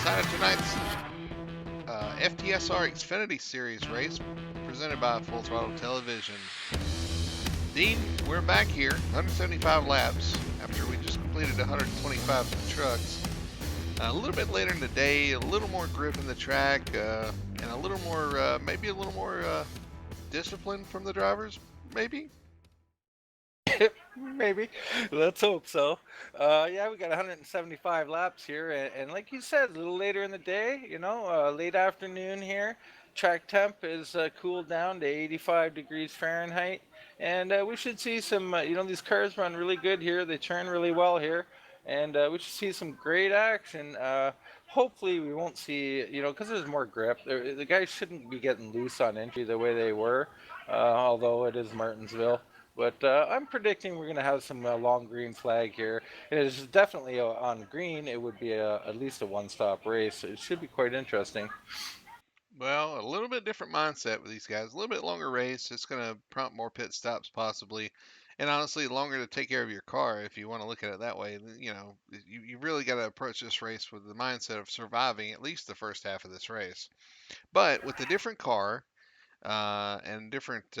inside of tonight's FTSR Xfinity Series race presented by Full Throttle Television. Dean, we're back here, 175 laps after we just completed 125 for the trucks. A little bit later in the day, a little more grip in the track, and a little more, maybe a little more discipline from the drivers, maybe? Maybe. Let's hope so. Yeah, we got 175 laps here, and like you said, a little later in the day, late afternoon here. Track temp is cooled down to 85 degrees Fahrenheit, and we should see some. These cars run really good here. They turn really well here, and we should see some great action. Hopefully, we won't see, because there's more grip. The guys shouldn't be getting loose on entry the way they were, although it is Martinsville. But I'm predicting we're going to have some long green flag here. And it's definitely on green. It would be at least a one-stop race. It should be quite interesting. Well, a little bit different mindset with these guys. A little bit longer race. It's going to prompt more pit stops possibly. And honestly, longer to take care of your car if you want to look at it that way. You really got to approach this race with the mindset of surviving at least the first half of this race. But with a different car and different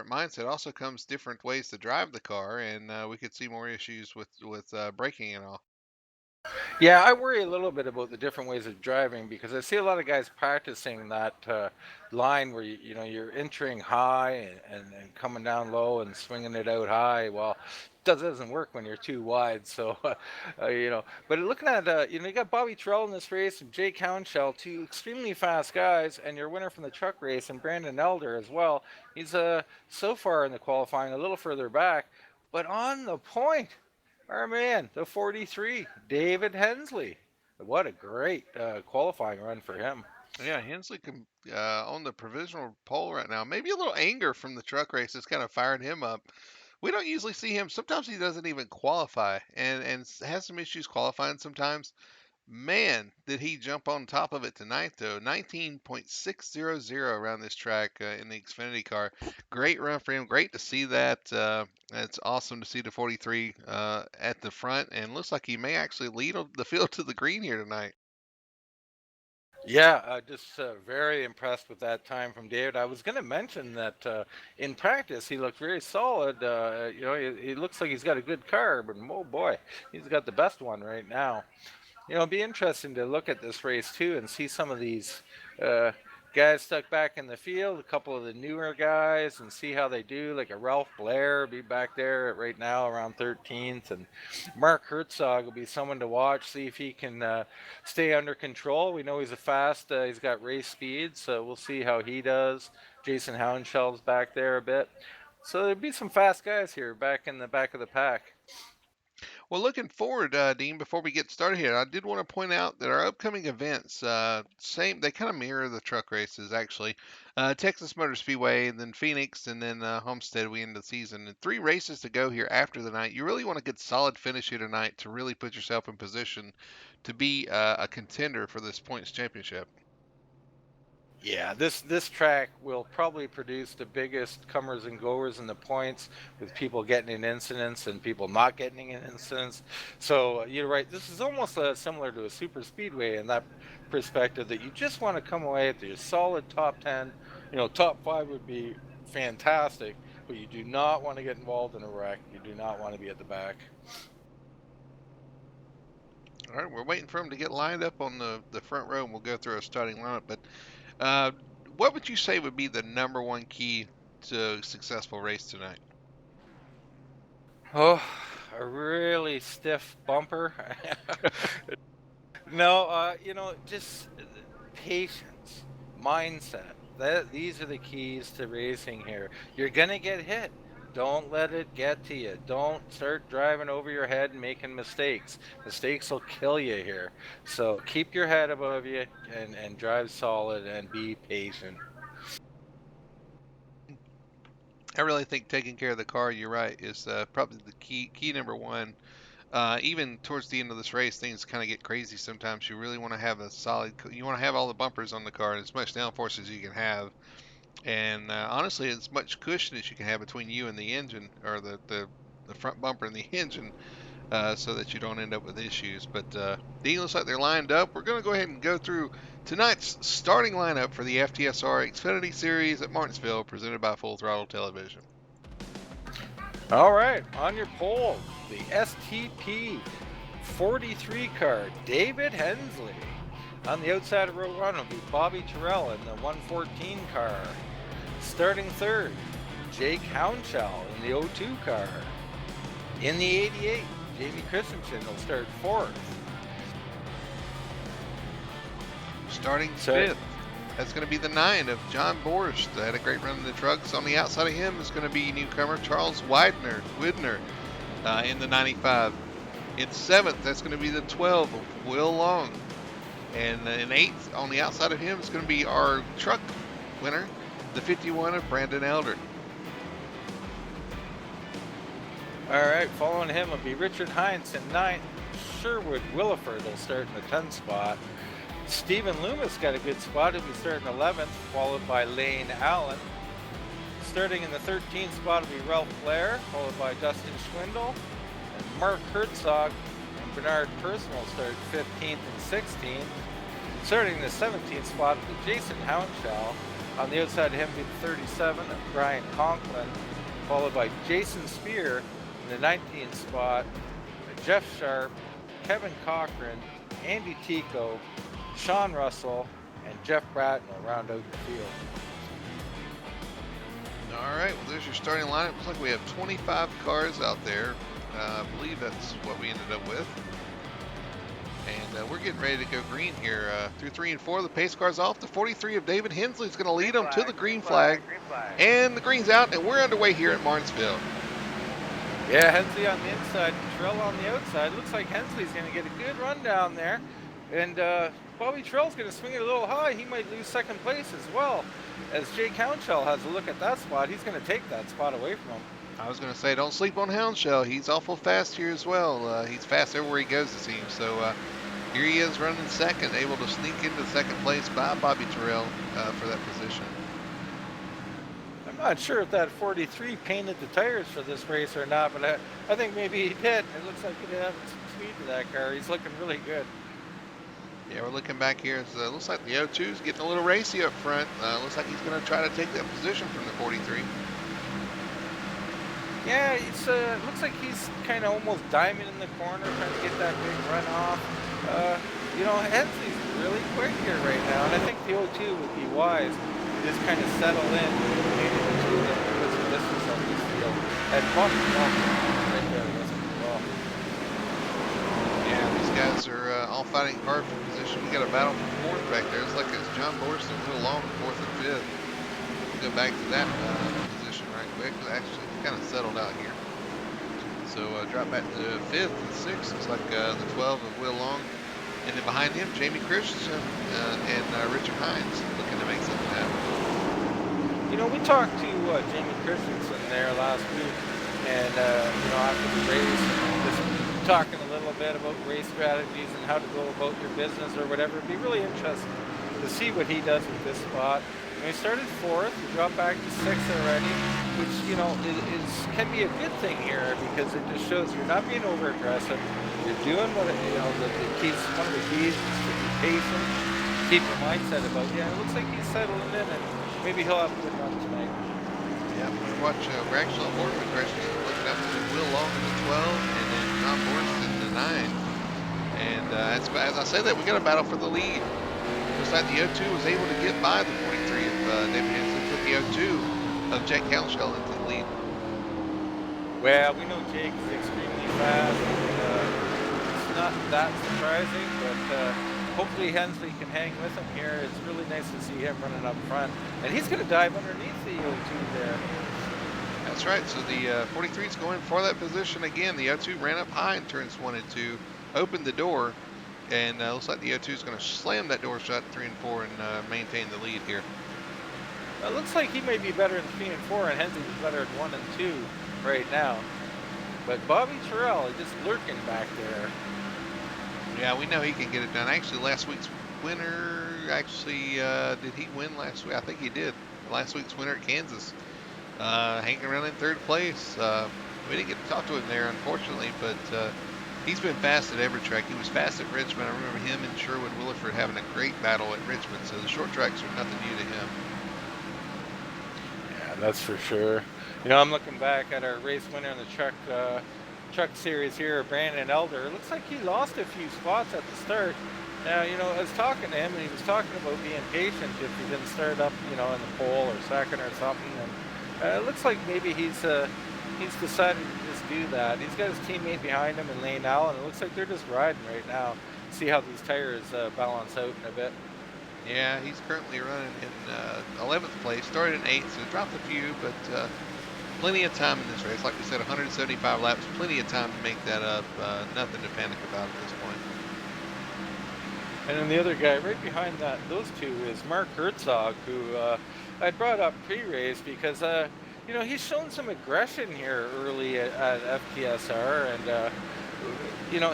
mindset, also comes different ways to drive the car, and we could see more issues with braking and all. Yeah, I worry a little bit about the different ways of driving because I see a lot of guys practicing that line where you're entering high and coming down low and swinging it out high. Well, that doesn't work when you're too wide. So, But looking at you got Bobby Terrell in this race and Jake Hounshell, two extremely fast guys, and your winner from the truck race and Brandon Elder as well. He's so far in the qualifying a little further back, but on the point. Our man, the 43, David Hensley. What a great qualifying run for him. Yeah, Hensley on the provisional pole right now. Maybe a little anger from the truck race has kind of fired him up. We don't usually see him. Sometimes he doesn't even qualify, and has some issues qualifying sometimes. Man, did he jump on top of it tonight, though. 19.600 around this track in the Xfinity car. Great run for him. Great to see that. It's awesome to see the 43 at the front, and looks like he may actually lead the field to the green here tonight. Yeah, just very impressed with that time from David. I was going to mention that in practice he looked very solid. He looks like he's got a good car, but oh boy, he's got the best one right now. It'd be interesting to look at this race too and see some of these uh, guys stuck back in the field, a couple of the newer guys, and see how they do. Like a Ralph Blair be back there right now around 13th, and Mark Herzog will be someone to watch, see if he can stay under control. We know he's a fast, he's got race speed, so we'll see how he does. Jason Houndshell's back there a bit. So there'll be some fast guys here back in the back of the pack. Well, looking forward, Dean, before we get started here, I did want to point out that our upcoming events, they kind of mirror the truck races, actually. Texas Motor Speedway, and then Phoenix, and then Homestead, we end the season. And 3 races to go here after the night. You really want to get solid finish here tonight to really put yourself in position to be a contender for this points championship. Yeah, this track will probably produce the biggest comers and goers in the points, with people getting in incidents and people not getting in incidents. So you're right. This is almost similar to a super speedway in that perspective, that you just want to come away with your solid top 10. Top five would be fantastic, but you do not want to get involved in a wreck. You do not want to be at the back. All right, we're waiting for him to get lined up on the front row, and we'll go through our starting lineup. But uh, what would you say would be the number one key to a successful race tonight? Oh, a really stiff bumper. No, just patience, mindset. These are the keys to racing here. You're gonna get hit. Don't let it get to you. Don't start driving over your head and making mistakes. Mistakes will kill you here. So keep your head above you and drive solid and be patient. I really think taking care of the car, you're right, is probably the key number one. Even towards the end of this race, things kind of get crazy sometimes. You really want to have a solid, you want to have all the bumpers on the car and as much downforce as you can have. And honestly, as much cushion as you can have between you and the engine, or the front bumper and the engine. so that you don't end up with issues. But Dean, looks like they're lined up. We're going to go ahead and go through tonight's starting lineup for the FTSR Xfinity Series at Martinsville, presented by Full Throttle Television. All right, on your pole, the STP 43 car, David Hensley. On the outside of row 1 will be Bobby Terrell in the 114 car. Starting third, Jake Hounshell in the 02 car. In the 88, Jamie Christensen will start fourth. Starting fifth, that's going to be the 9 of John Borst. Had a great run in the trucks. On the outside of him is going to be newcomer Charles Widner in the 95. In 7th, that's going to be the 12 of Will Long. And in 8th, on the outside of him, is going to be our truck winner, the 51 of Brandon Elder. All right, following him will be Richard Hines in 9th. Sherwood Williford will start in the 10th spot. Stephen Loomis got a good spot. He'll be starting 11th, followed by Lane Allen. Starting in the 13th spot will be Ralph Blair, followed by Dustin Schwindel. And Mark Herzog and Bernard Person will start 15th and 16th. Starting in the 17th spot will be Jason Hounshell. On the outside of him will be the 37 of Brian Conklin, followed by Jason Spear in the 19th spot. Jeff Sharp, Kevin Cochran, Andy Tico, Sean Russell, and Jeff Bratton will round out the field. All right, well, there's your starting lineup. Looks like we have 25 cars out there. I believe that's what we ended up with. And we're getting ready to go green here. Through 3 and 4, the pace car's off. The 43 of David Hensley is going to lead them to the green flag. And the green's out, and we're underway here at Martinsville. Yeah, Hensley on the inside, Terrell on the outside. Looks like Hensley's going to get a good run down there. And Bobby Terrell's going to swing it a little high. He might lose second place as well. As Jake Hounshell has a look at that spot, he's going to take that spot away from him. I was going to say, don't sleep on Hounshell. He's awful fast here as well. He's fast everywhere he goes, it seems. So here he is running second, able to sneak into second place by Bobby Terrell for that position. I'm not sure if that 43 painted the tires for this race or not, but I think maybe he did. It looks like he did have some speed to that car. He's looking really good. Yeah, we're looking back here. It looks like the 02's getting a little racy up front. Looks like he's going to try to take that position from the 43. Yeah, it looks like he's kind of almost diving in the corner, trying to get that big run off. Hensley's really quick here right now, and I think the 02 would be wise to just kind of settle in, maybe the 2 of them, because of distance on this field. And Bobby right there, wasn't well. Yeah, these guys are all fighting hard for position. We got a battle for 4th back there. It's like it's John Borst and Will Long, 4th and 5th. We'll go back to that position right quick. Actually, kind of settled out here. So drop back to 5th and 6th. It's like the 12 of Will Long. And then behind him, Jamie Christensen and Richard Hines looking to make something happen. You know, we talked to Jamie Christensen there last week, and after the race, just talking a little bit about race strategies and how to go about your business or whatever. It'd be really interesting to see what he does with this spot. He started 4th, he dropped back to 6th already, which can be a good thing here because it just shows you're not being over aggressive. You're doing what the keys. One of the keys is to be patient, keep your mindset about. Yeah, it looks like he's settling in, and maybe he'll have a good run tonight. Yeah, we're actually on board with Christian looking up to Will Long in the 12, and then John Borst in the 9. And as I say that, we got a battle for the lead. Looks like the 02 was able to get by the 43 of David Hensley, put the 02 of Jake Hounshell into the lead. Well, we know Jake is extremely fast. It's not that surprising, but hopefully Hensley can hang with him here. It's really nice to see him running up front. And he's going to dive underneath the 02 there. That's right. So the 43 is going for that position again. The 02 ran up high in turns 1 and 2, opened the door, and looks like the 02 is going to slam that door shut 3 and 4 and maintain the lead here. It looks like he may be better in 3 and 4, and Hensley's better at 1 and 2 right now. But Bobby Terrell is just lurking back there. Yeah, we know he can get it done. Actually, last week's winner, did he win last week? I think he did. Last week's winner at Kansas. Hanging around in 3rd place. We didn't get to talk to him there, unfortunately, but He's been fast at every track. He was fast at Richmond. I remember him and Sherwood Williford having a great battle at Richmond. So the short tracks are nothing new to him. Yeah, that's for sure. I'm looking back at our race winner in the truck series here, Brandon Elder. It looks like he lost a few spots at the start. Now, I was talking to him, and he was talking about being patient if he didn't start up, in the pole or second or something. And it looks like maybe he's decided to just do that. He's got his teammate behind him in Lane Allen. It looks like they're just riding right now. See how these tires balance out in a bit. Yeah, he's currently running in 11th place. Started in 8th, so dropped a few, but plenty of time in this race. Like we said, 175 laps, plenty of time to make that up. Nothing to panic about at this point. And then the other guy right behind those two is Mark Herzog, who I brought up pre-race because he's shown some aggression here early at FTSR, and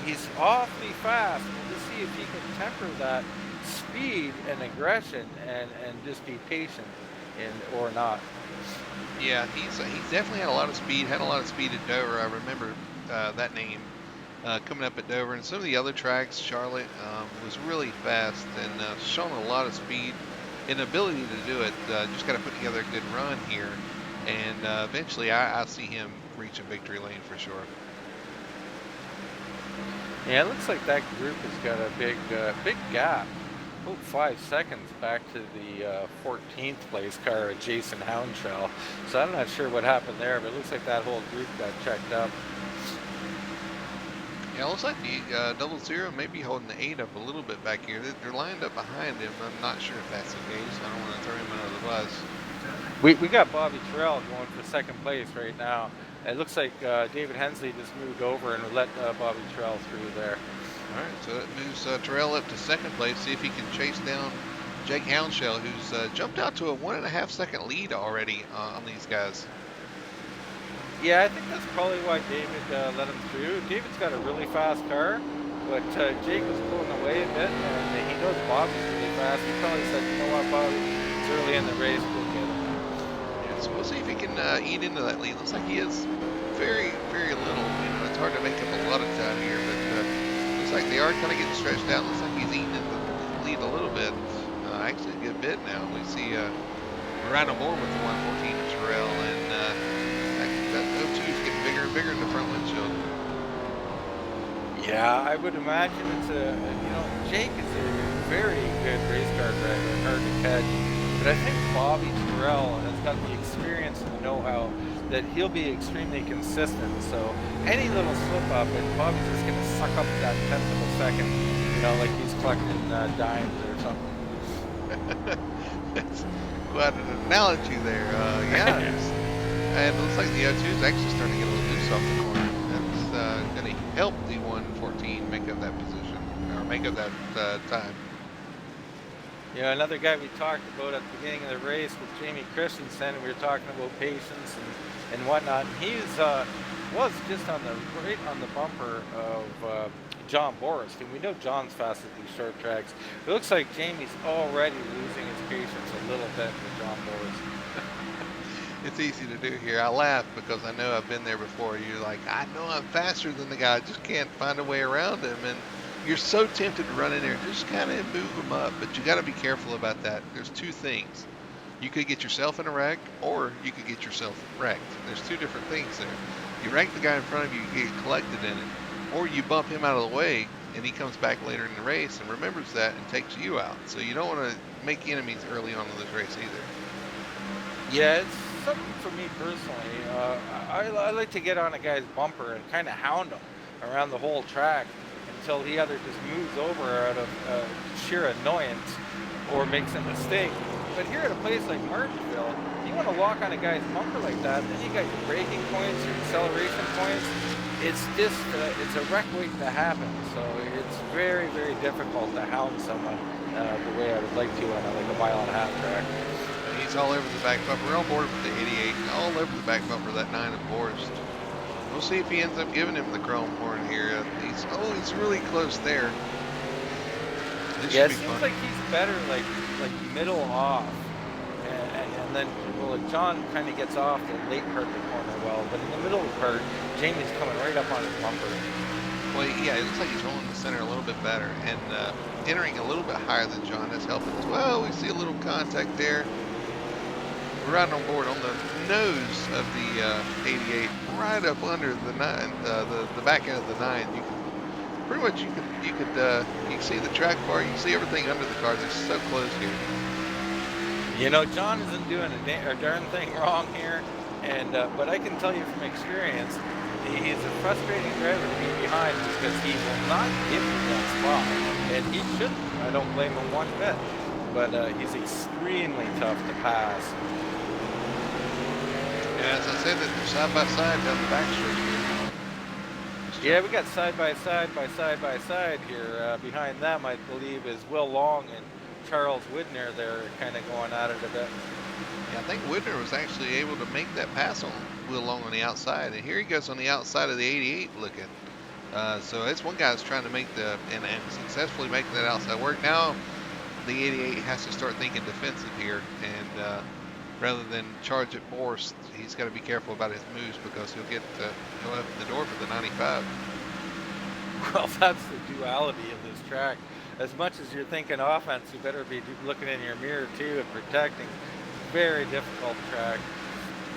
he's awfully fast. We'll just see if he can temper that speed and aggression and just be patient or not. Yeah, he's definitely had a lot of speed. Had a lot of speed at Dover. I remember that name coming up at Dover, and some of the other tracks. Charlotte was really fast and shown a lot of speed and ability to do it. Just got to put together a good run here, and eventually I see him reach a victory lane for sure. Yeah, it looks like that group has got a big gap. About 5 seconds back to the 14th place car, Jason Houndshell. So I'm not sure what happened there, but it looks like that whole group got checked up. Yeah, it looks like the 00 may be holding the 8 up a little bit back here. They're lined up behind him. I'm not sure if that's the case. I don't want to throw him under the bus. We got Bobby Terrell going for second place right now. It looks like David Hensley just moved over and let Bobby Terrell through there. All right, so that moves Terrell up to second place. See if he can chase down Jake Houndshell, who's jumped out to a 1.5 second lead already on these guys. Yeah, I think that's probably why David let him through. David's got a really fast car, but Jake was pulling away a bit, and he knows Bobby's really fast. He probably said, you know what, Bobby, it's early in the race, we'll get him. Yeah, so we'll see if he can eat into that lead. Looks like he is very, very little. It's hard to make up a lot of time here, but looks like they are kind of getting stretched out. Looks like he's eating into the lead a little bit. Actually, a good bit now. We see Rhino Moore with the 114 Terrell, and that 02 is getting bigger and bigger in the front windshield. Yeah, I would imagine it's Jake is a very good race car driver, hard to catch. But I think Bobby Terrell has got the experience and the know-how that he'll be extremely consistent. So any little slip up, and Bobby's just going to suck up that tenth of a second, like he's collecting dimes or something. That's quite an analogy there. Yeah, and it looks like the 02 is actually starting to get a little loose off the corner. That's going to help the 114 make up that position, or make up that time. Yeah, another guy we talked about at the beginning of the race was Jamie Christensen, and we were talking about patience and whatnot. And he's was just right on the bumper of John Boris, and we know John's fast at these short tracks. It looks like Jamie's already losing his patience a little bit with John Boris. It's easy to do here. I laugh because I know I've been there before. You're like, I know I'm faster than the guy. I just can't find a way around him. And you're so tempted to run in there and just kind of move him up. But you got to be careful about that. There's two things. You could get yourself in a wreck, or you could get yourself wrecked. There's two different things there. You wreck the guy in front of you, you get collected in it. Or you bump him out of the way, and he comes back later in the race and remembers that and takes you out. So you don't want to make enemies early on in this race either. Yeah, it's something for me personally. I like to get on a guy's bumper and kind of hound him around the whole track until he either just moves over out of sheer annoyance or makes a mistake. But here at a place like Martinsville, you want to lock on a guy's bumper like that, then you got your braking points, your acceleration points. It's just, it's a wreck waiting to happen. So it's very, very difficult to hound someone the way I would like to on like a mile-and-a-half track. He's all over the back bumper. We're on board with the 88. All over the back bumper, that 9 of Forrest. We'll see if he ends up giving him the chrome horn here. He's really close there. Yeah, it seems like he's better like middle off. And then, well, like John kind of gets off the late part of the corner well, but in the middle part, Jamie's coming right up on his bumper. Well, yeah, it looks like he's rolling the center a little bit better and entering a little bit higher than John. That's helping as well. We see a little contact there. We're riding on board on the nose of the 88, right up under the nine, the back end of the nine. You can pretty much you can see the track bar, you can see everything under the car. They're so close here. You know, John isn't doing a darn thing wrong here, and but I can tell you from experience, he's a frustrating driver to be behind because he will not give you that spot, and he shouldn't. I don't blame him one bit, but he's extremely tough to pass. And as I said, that they're side by side down the back stretch here. Yeah, we got side by side by side by side here. Behind them, I believe, is Will Long and Charles Widner. They're kind of going at it a bit. Yeah, I think Widner was actually able to make that pass on Will Long on the outside, and here he goes on the outside of the 88 looking. So it's one guy that's trying to make and successfully making that outside work. Now the 88 has to start thinking defensive here, and rather than charge at Boris, he's got to be careful about his moves because he'll open the door for the 95. Well, that's the duality of this track. As much as you're thinking offense, you better be looking in your mirror too and protecting. Very difficult track,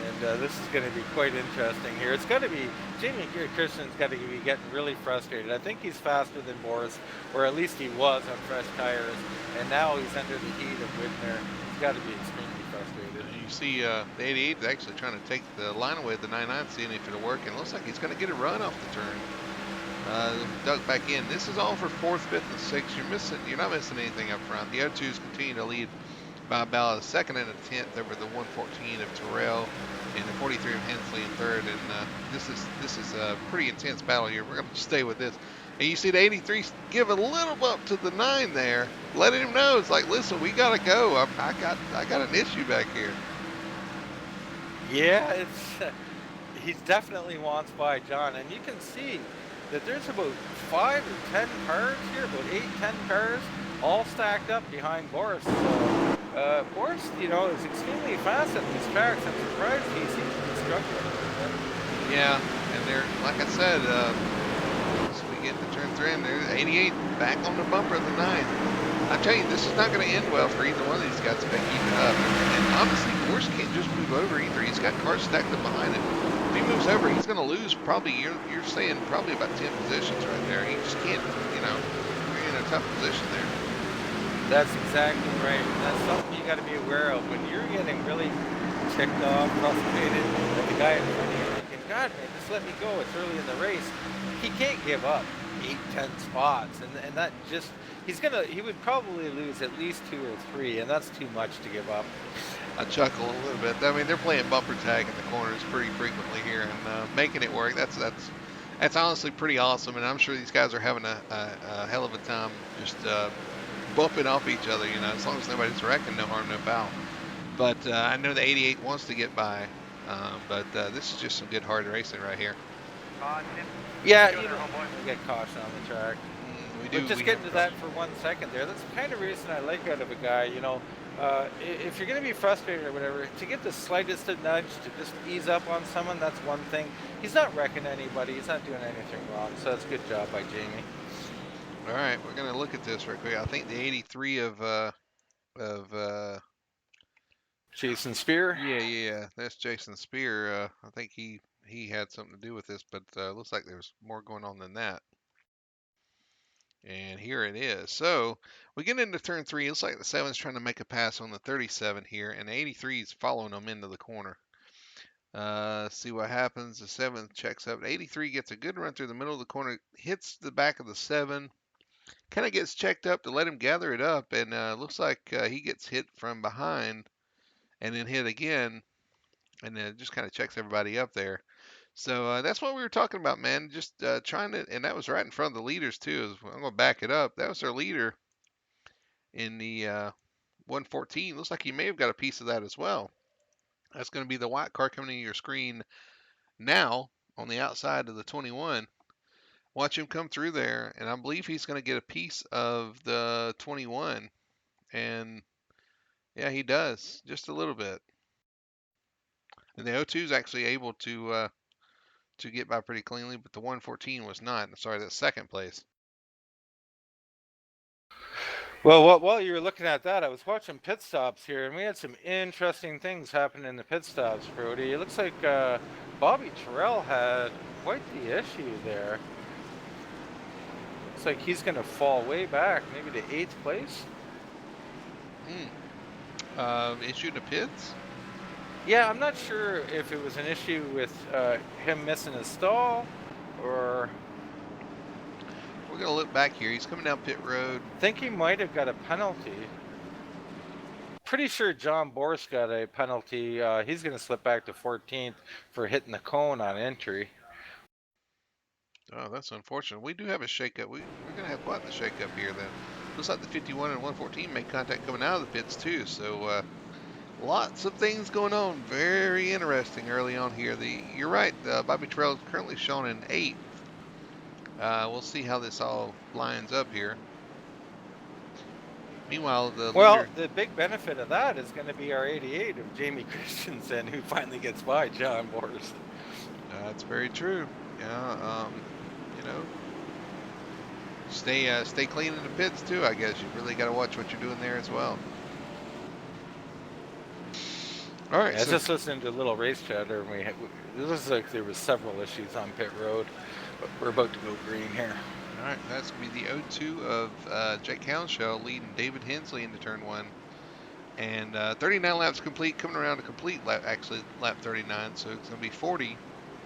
and this is going to be quite interesting here. It's got to be Jamie Christian's got to be getting really frustrated. I think he's faster than Boris, or at least he was on fresh tires, and now he's under the heat of Widner. He's got to be extremely frustrated. You see the 88 is actually trying to take the line away at the 99, seeing if it'll work, and it looks like he's going to get a run off the turn. Duck back in. This is all for 4th, 5th, and 6th. You're not missing anything up front. The O2s continue to lead by about a second and a 10th over the 114 of Terrell and the 43 of Hensley in third. And this is a pretty intense battle here. We're going to stay with this. And you see the 83 give a little bump to the 9 there, letting him know it's like, listen, we got to go. I got an issue back here. Yeah, he's definitely wants by John, and you can see that there's about 5 or 10 cars here, about 8, 10 cars, all stacked up behind Boris. So Boris, you know, is extremely fast at these tracks. I'm surprised he seems to be struggling. Yeah, and they're, like I said, as we get to turn 3, and there's 88 back on the bumper of the 9. I tell you, this is not going to end well for either one of these guys if they keep it up. And honestly, Boris can't just move over either. He's got cars stacked up behind him. If he moves over, he's going to lose probably, you're saying probably about 10 positions right there. He just can't, you're in a tough position there. That's exactly right. That's something you got to be aware of. When you're getting really ticked off, frustrated, and the guy in front of you thinking, God, man, just let me go. It's early in the race. He can't give up 8, 10 spots. And that just, he would probably lose at least 2 or 3, and that's too much to give up. I chuckle a little bit. I mean, they're playing bumper tag in the corners pretty frequently here and making it work. That's honestly pretty awesome, and I'm sure these guys are having a hell of a time just bumping off each other. As long as nobody's wrecking, no harm, no foul. But I know the 88 wants to get by, but this is just some good hard racing right here. Yeah, you know, we get caution on the track. We do. But just getting to that for 1 second there, that's the kind of racing I like out of a guy, if you're going to be frustrated or whatever, to get the slightest nudge to just ease up on someone, that's one thing. He's not wrecking anybody. He's not doing anything wrong. So that's a good job by Jamie. All right, we're going to look at this real quick. I think the 83 of Jason Spear? Yeah. That's Jason Spear. I think he had something to do with this, but looks like there's more going on than that. And here it is. So we get into turn 3. It looks like the 7's trying to make a pass on the 37 here, and the 83 is following them into the corner. See what happens. The 7 checks up. 83 gets a good run through the middle of the corner, hits the back of the 7, kind of gets checked up to let him gather it up, and looks like he gets hit from behind and then hit again, and then just kind of checks everybody up there. So that's what we were talking about, man. Just trying to, and that was right in front of the leaders too. I'm going to back it up. That was their leader in the 114. Looks like he may have got a piece of that as well. That's going to be the white car coming to your screen now on the outside of the 21. Watch him come through there, and I believe he's going to get a piece of the 21. And yeah, he does just a little bit. And the O2 is actually able to to get by pretty cleanly, but the 114 was not. Sorry, that's second place. Well, while you were looking at that, I was watching pit stops here, and we had some interesting things happen in the pit stops, Brody. It looks like Bobby Terrell had quite the issue there. Looks like he's going to fall way back, maybe to 8th place. Issue to pits? Yeah, I'm not sure if it was an issue with him missing his stall, or We're going to look back here. He's coming down pit road. I think he might have got a penalty. Pretty sure John Borst got a penalty. He's going to slip back to 14th for hitting the cone on entry. Oh, that's unfortunate. We do have a shakeup. We're going to have quite the shakeup here then. Looks like the 51 and 114 made contact coming out of the pits too. So lots of things going on. Very interesting early on here. You're right. Bobby Terrell is currently shown in 8th. We'll see how this all lines up here. Meanwhile, the big benefit of that is going to be our 88 of Jamie Christensen, who finally gets by John Borst. That's very true. Yeah, you know, stay clean in the pits too. I guess you really got to watch what you're doing there as well. All right. Yeah, so just listening to a little race chatter, it looks like there was several issues on pit road, but we're about to go green here. All right, that's going to be the 0-2 of Jake Hounshell leading David Hensley into turn 1. And 39 laps complete, coming around to complete lap, actually lap 39. So it's going to be 40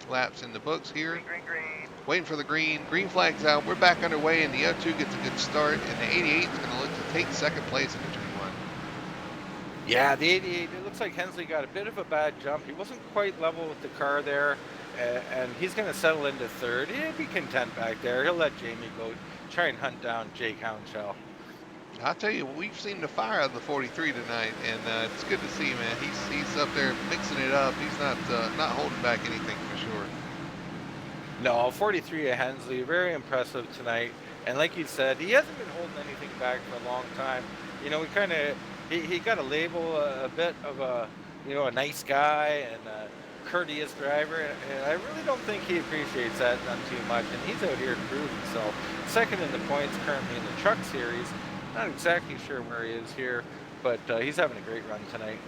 laps in the books here. Green. Waiting for the green. Green flag's out. We're back underway, and the 0-2 gets a good start. And the 88 is going to look to take second place into turn 1. Yeah, the 88, it looks like Hensley got a bit of a bad jump. He wasn't quite level with the car there, and he's going to settle into third. He'll be content back there. He'll let Jamie go try and hunt down Jake Hounshell. I'll tell you, we've seen the fire of the 43 tonight, and it's good to see, man. He's up there mixing it up. He's not holding back anything for sure. No, 43 of Hensley, very impressive tonight. And like you said, he hasn't been holding anything back for a long time. You know, he got a label a bit of a nice guy and a courteous driver, and I really don't think he appreciates that none too much. And he's out here to prove himself. Second in the points currently in the Truck Series. Not exactly sure where he is here, but he's having a great run tonight.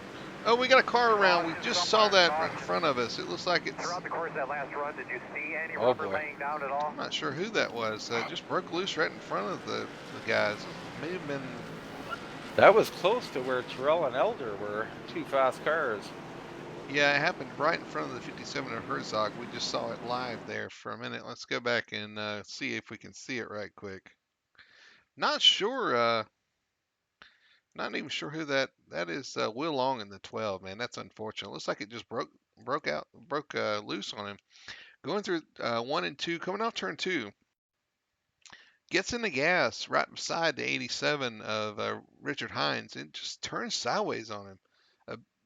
Oh, we got a car around. We just saw that right in front of us. It looks like it's... Throughout the course of that last run, did you see any rubber laying down at all? I'm not sure who that was. Just broke loose right in front of the guys. May have been... That was close to where Terrell and Elder were. Two fast cars. Yeah, it happened right in front of the 57 of Herzog. We just saw it live there for a minute. Let's go back and see if we can see it right quick. Not sure... Not even sure who that is. Will Long in the 12, man. That's unfortunate. Looks like it just broke loose on him. Going through 1 and 2, coming off turn 2. Gets in the gas right beside the 87 of Richard Hines and just turns sideways on him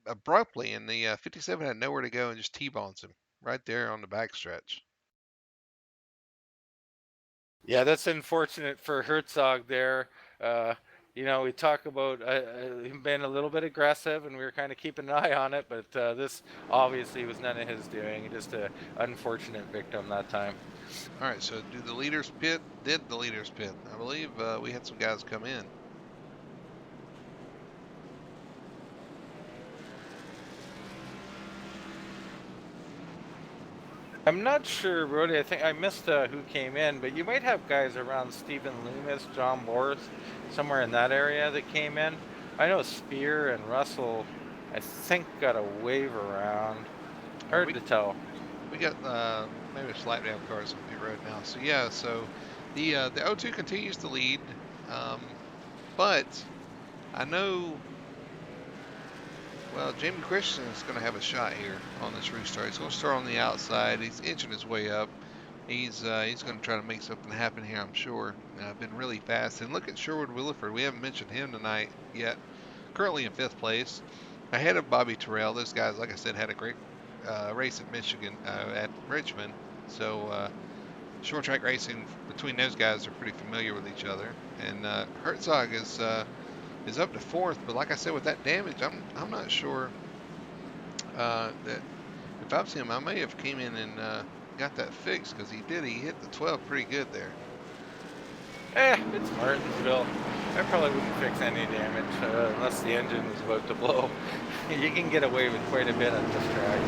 abruptly. And the 57 had nowhere to go and just T-bones him right there on the backstretch. Yeah, that's unfortunate for Herzog there. We talk about him being a little bit aggressive, and we were kind of keeping an eye on it, but this obviously was none of his doing. Just an unfortunate victim that time. All right, so did the leaders pit? Did the leaders pit? I believe we had some guys come in. I'm not sure, Brody. I think I missed who came in, but you might have guys around Stephen Loomis, John Borst, somewhere in that area that came in. I know Spear and Russell, I think, got a wave around. Hard to tell. We got maybe a slight down cars on pit road now. So yeah, so the 0-2 continues to lead, but I know. Well, Jamie Christian is going to have a shot here on this restart. He's going to start on the outside. He's inching his way up. He's going to try to make something happen here, I'm sure. Been really fast. And look at Sherwood Williford. We haven't mentioned him tonight yet. Currently in 5th place, ahead of Bobby Terrell. Those guys, like I said, had a great race at Michigan, at Richmond. So short track racing between those guys are pretty familiar with each other. And Herzog is up to 4th, but like I said, with that damage, I'm not sure that if I've seen him, I may have came in and got that fixed because he did. He hit the 12 pretty good there. It's Martinsville. I probably wouldn't fix any damage unless the engine was about to blow. You can get away with quite a bit on this track.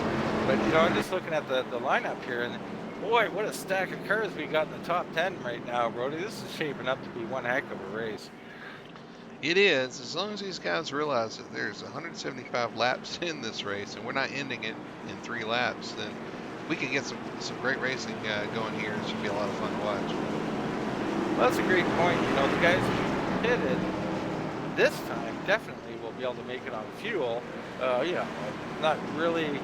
But, I'm just looking at the lineup here, and boy, what a stack of cars we got in the top 10 right now, Brody. This is shaping up to be one heck of a race. It is, as long as these guys realize that there's 175 laps in this race and we're not ending it in 3 laps, then we can get some great racing going here. It should be a lot of fun to watch. Well, that's a great point. The guys who pitted this time definitely will be able to make it on fuel. Not really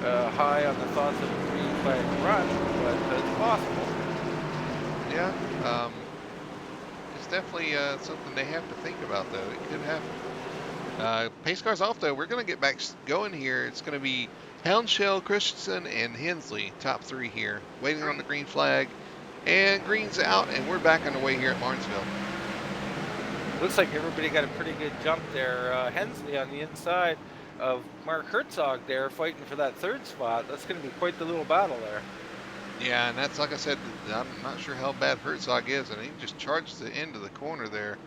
high on the thoughts of a green flag run, but it's possible. Yeah, it's definitely something they have to think about, though. It could happen. Pace car's off, though. We're going to get back going here. It's going to be Houndshell, Christensen, and Hensley, top 3 here, waiting on the green flag. And green's out, and we're back on the way here at Martinsville. Looks like everybody got a pretty good jump there. Hensley on the inside of Mark Herzog there, fighting for that 3rd spot. That's going to be quite the little battle there. Yeah, and that's like I said, I'm not sure how bad Herzog is, and he just charged the end of the corner there.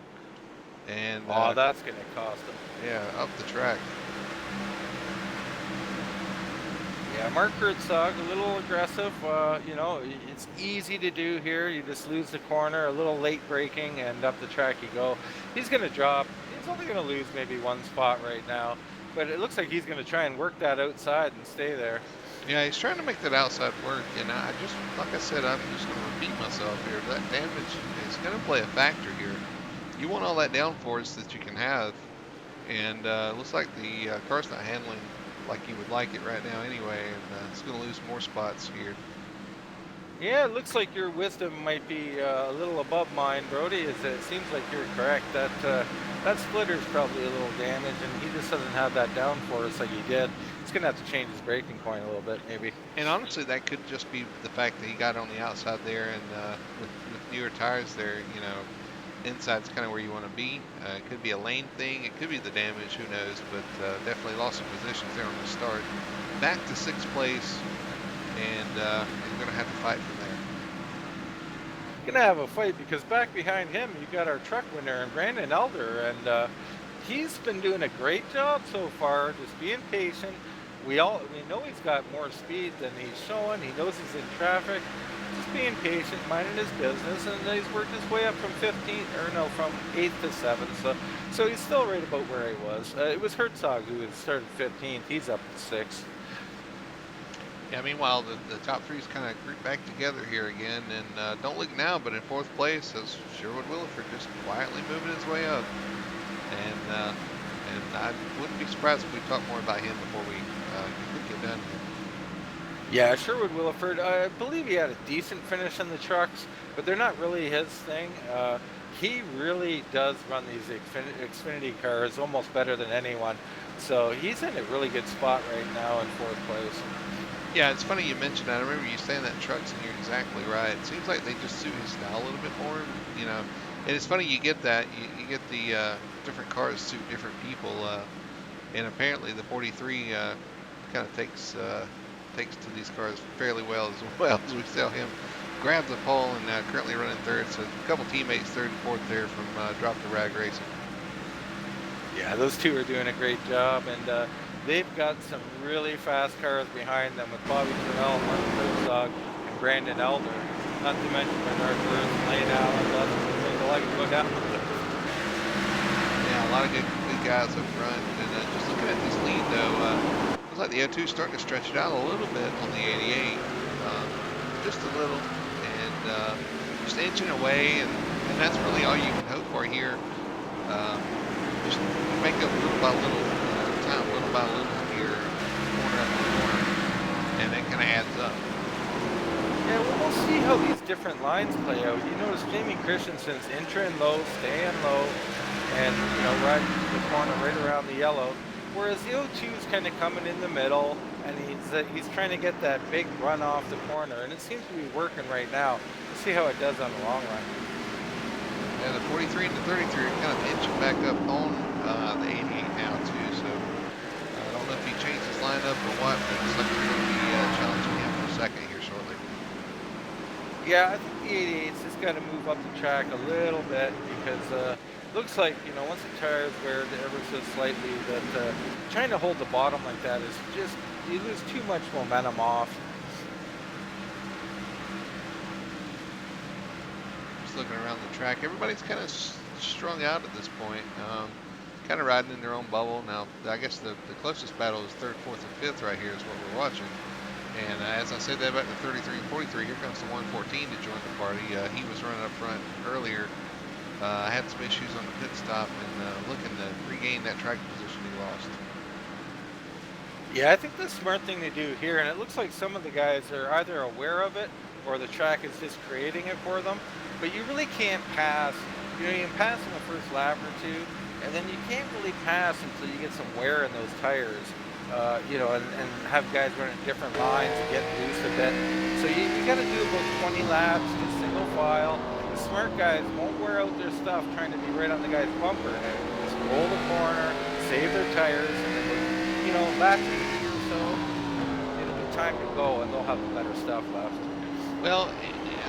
And that's going to cost him. Yeah, up the track. Yeah, Mark Herzog, a little aggressive. It's easy to do here. You just lose the corner, a little late braking, and up the track you go. He's going to drop. He's only going to lose maybe 1 spot right now, but it looks like he's going to try and work that outside and stay there. Yeah, he's trying to make that outside work, and I just, like I said, I'm just going to repeat myself here. That damage is going to play a factor here. You want all that downforce that you can have, and looks like the car's not handling like you would like it right now anyway, and it's going to lose more spots here. Yeah, it looks like your wisdom might be a little above mine, Brody. It seems like you're correct. That splitter's probably a little damaged, and he just doesn't have that downforce like he did. He's going to have to change his braking point a little bit, maybe. And honestly, that could just be the fact that he got on the outside there, and with newer tires there, inside's kind of where you want to be. It could be a lane thing. It could be the damage. Who knows? But definitely lost some positions there on the start. Back to 6th place, and you're going to have to fight from there. Going to have a fight because back behind him, you got our truck winner, Brandon Elder, and he's been doing a great job so far, just being patient. We know he's got more speed than he's showing. He knows he's in traffic. Just being patient, minding his business, and he's worked his way up from 8th to 7th. So he's still right about where he was. It was Herzog who had started 15th. He's up to 6th. Yeah, meanwhile, the top 3's kind of grouped back together here again, and don't look now, but in 4th place is Sherwood Williford, just quietly moving his way up. And I wouldn't be surprised if we talk more about him before we get done here. Yeah, Sherwood Williford, I believe he had a decent finish in the trucks, but they're not really his thing. He really does run these Xfinity cars almost better than anyone. So he's in a really good spot right now in 4th place. Yeah, it's funny you mentioned that. I remember you saying that trucks, and you're exactly right. It seems like they just suit his style a little bit more, And it's funny you get that. You get the different cars suit different people, and apparently the 43 kind of takes to these cars fairly well as we saw him grab the pole and currently running 3rd. So a couple teammates 3rd and 4th there from Drop the Rag Racing. Yeah, those two are doing a great job, and they've got some really fast cars behind them with Bobby Terrell, Mark Herzog, and Brandon Elder. Not to mention Bernard Burns, Lane Allen, that's a like to go down. Yeah, a lot of good guys up front, and just looking at this lead though. Looks like the O2's starting to stretch it out a little bit on the 88, just a little, and just inching away, and that's really all you can hope for here. Just make up little by little, time little by little here, corner after corner, and that kind of adds up. Yeah, well, we'll see how these different lines play out. You notice Jamie Christensen's entering low, staying low, and riding the corner right around the yellow. Whereas the O2's kind of coming in the middle, and he's trying to get that big run off the corner, and it seems to be working right now. We'll see how it does on the long run. Yeah, the 43 and the 33 are kind of inching back up on the 88 now too. So I don't know if he changed his lineup or what, but it looks like he's going to be challenging him for 2nd here shortly. Yeah, I think the 88's just got to move up the track a little bit because looks like, once the tires wear ever so slightly, that trying to hold the bottom like that is just, you lose too much momentum off. Just looking around the track, everybody's kind of strung out at this point. Kind of riding in their own bubble. Now, I guess the closest battle is third, fourth, and fifth right here is what we're watching. And as I said that about the 33 and 43, here comes the 114 to join the party. He was running up front earlier. Had some issues on the pit stop and looking to regain that track position he lost. Yeah, I think the smart thing to do here, and it looks like some of the guys are either aware of it or the track is just creating it for them, but you really can't pass. You can pass in the first lap or two, and then you can't really pass until you get some wear in those tires. And have guys running different lines and get loose a bit. So you got to do about 20 laps, just single file. The smart guys won't wear out their stuff trying to be right on the guy's bumper. Just roll the corner, save their tires, and then, lap 80 or so, it'll be time to go, and they'll have the better stuff left. Well,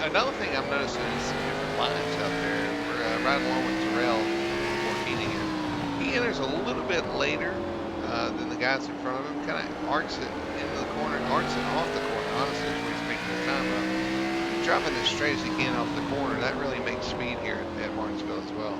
another thing I'm noticing is some different lines out there. We're riding along with Terrell before Keenan here. He enters a little bit later than the guys in front of him. Kind of arcs it into the corner, arcs it off the corner. Honestly, is where he's making the time up. Dropping as straight as he can off the corner. That really makes speed here at Martinsville as well.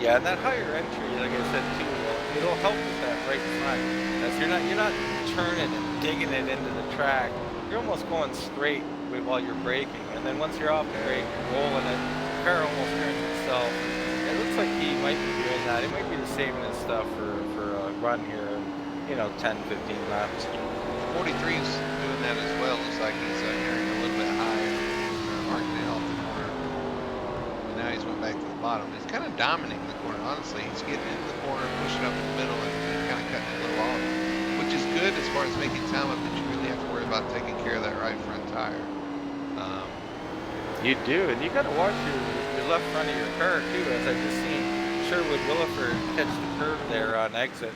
Yeah, and that higher entry, like I said too, it'll help with that right front. As you're not turning and digging it into the track. You're almost going straight while you're braking, and then once you're off the brake, you're rolling it. The car almost turns itself. It looks like he might be doing that. He might be just saving his stuff for a run here in 10, 15 laps. 43's doing that as well. Looks like he's entering a little bit higher, arcing it off the corner. And now he's went back to the bottom. He's kind of dominating the corner, honestly. He's getting into the corner, pushing up in the middle, and kind of cutting it a little off, which is good as far as making time up, but you really have to worry about taking care of that right front tire. You do, and you got to watch your left front of your car too, as I just seen Sherwood Williford catch the curve there on exit.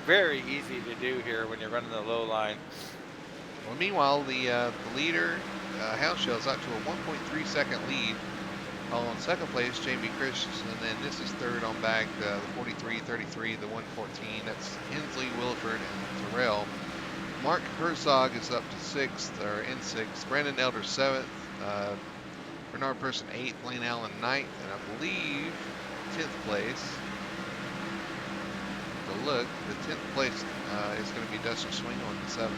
Very easy to do here when you're running the low line. Well, meanwhile, the leader, Houndshell, is out to a 1.3 second lead. On second place, Jamie Christensen, and this is third on back, the 43, 33, the 114. That's Hensley, Williford, and Terrell. Mark Herzog is up to sixth, or in sixth. Brandon Elder seventh. Bernard Person 8th, Lane Allen 9th, and I believe 10th place. To look, the 10th place is going to be Dustin Swingle in the 7th.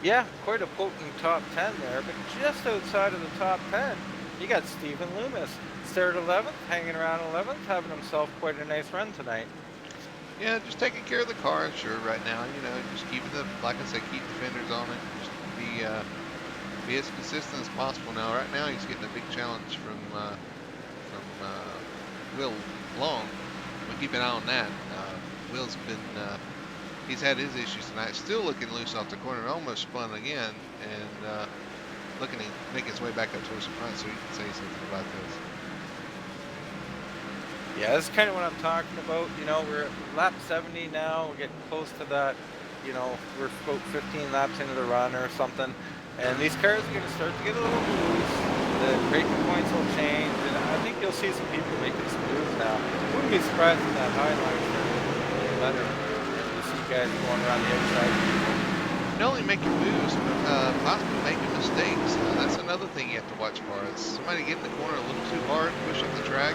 Yeah, quite a potent top 10 there, but just outside of the top 10, you got Stephen Loomis. Started 11th, hanging around 11th, having himself quite a nice run tonight. Yeah, just taking care of the car, sure, right now. Just keeping like I said, keep the fenders on it. Just be as consistent as possible. Now, right now, he's getting a big challenge from Will Long. We'll keep an eye on that. Will's been, he's had his issues tonight. Still looking loose off the corner. Almost spun again, and looking to make his way back up towards the front so he can say something about this. Yeah, that's kind of what I'm talking about. We're at lap 70 now. We're getting close to that. We're about 15 laps into the run or something. And these cars are going to start to get a little loose. The braking points will change. And I think you'll see some people making some moves now. Wouldn't be surprised if that high line started getting better. And you see guys going around the outside. Not only making moves, but possibly making mistakes. That's another thing you have to watch for. Is somebody getting the corner a little too hard, push up the track.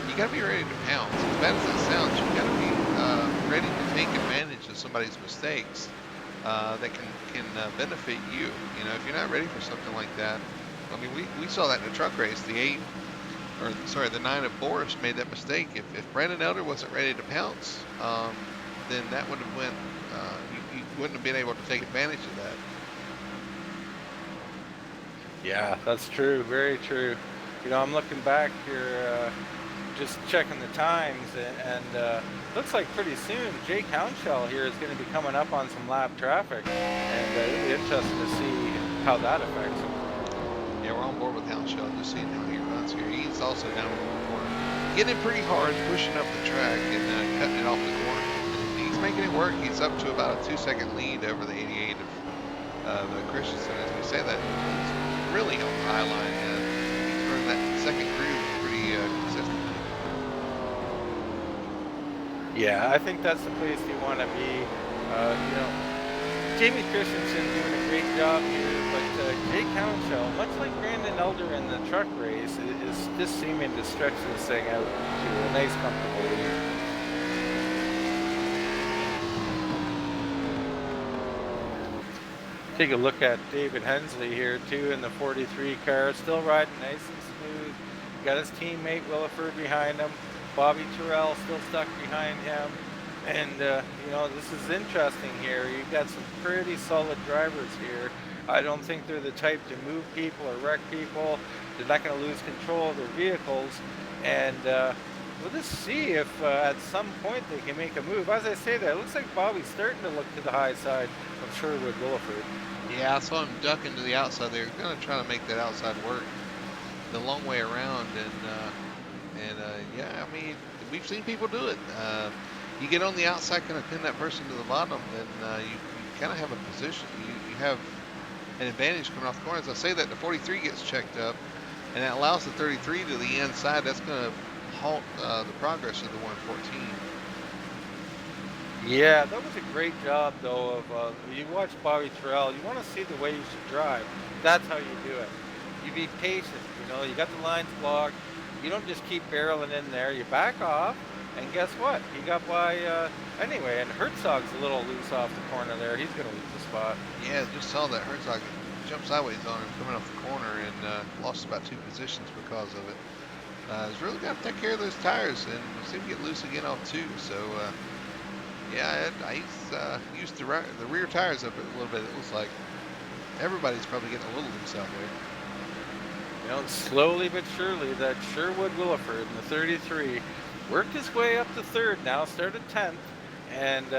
You got to be ready to pounce. As bad as that sounds, you got to be ready to take advantage of somebody's mistakes that can benefit you. If you're not ready for something like that, I mean, we saw that in the truck race. The 9 of Boris made that mistake. If Brandon Elder wasn't ready to pounce, then that would have went. You wouldn't have been able to take advantage of that. Yeah, that's true. Very true. I'm looking back here. Just checking the times, and looks like pretty soon Jake Houndshell here is going to be coming up on some lap traffic, and it'll be interesting to see how that affects him. Yeah, we're on board with Houndshell, just seeing how he runs here. He's also down in the corner, getting it pretty hard, pushing up the track and cutting it off the corner. He's making it work. He's up to about a 2-second lead over the 88 Christensen, as we say that, is really on the high line. He's running that second groove pretty consistently. Yeah, I think that's the place you want to be. Jamie Christensen doing a great job here, but Jake Hounshell, much like Brandon Elder in the truck race, is just seeming to stretch this thing out to a nice, comfortable lead. Take a look at David Hensley here too in the 43 car, still riding nice and smooth. Got his teammate Williford behind him. Bobby Terrell still stuck behind him. And this is interesting here. You've got some pretty solid drivers here. I don't think they're the type to move people or wreck people. They're not going to lose control of their vehicles. And we'll just see if at some point they can make a move. As I say that, it looks like Bobby's starting to look to the high side of Sherwood Williford. Yeah, I saw him ducking to the outside. They're going to try to make that outside work the long way around. Yeah, I mean, we've seen people do it. You get on the outside, kind of pin that person to the bottom, then you kind of have a position. You have an advantage coming off the corner. As I say that, the 43 gets checked up, and that allows the 33 to the inside. That's going to halt the progress of the 114. Yeah, that was a great job, though. Of you watch Bobby Terrell, you want to see the way you should drive. That's how you do it. You be patient. You got the lines blocked. You don't just keep barreling in there. You back off, and guess what? He got by anyway. And Herzog's a little loose off the corner there. He's going to lose the spot. Yeah, just saw that Herzog jump sideways on him coming off the corner and lost about 2 positions because of it. He's really got to take care of those tires, and seem to get loose again off 2. So. Yeah, he's used the rear tires up a little bit. It looks like everybody's probably getting a little loose out there. Slowly but surely, that Sherwood Williford in the 33 worked his way up to 3rd now, started 10th, and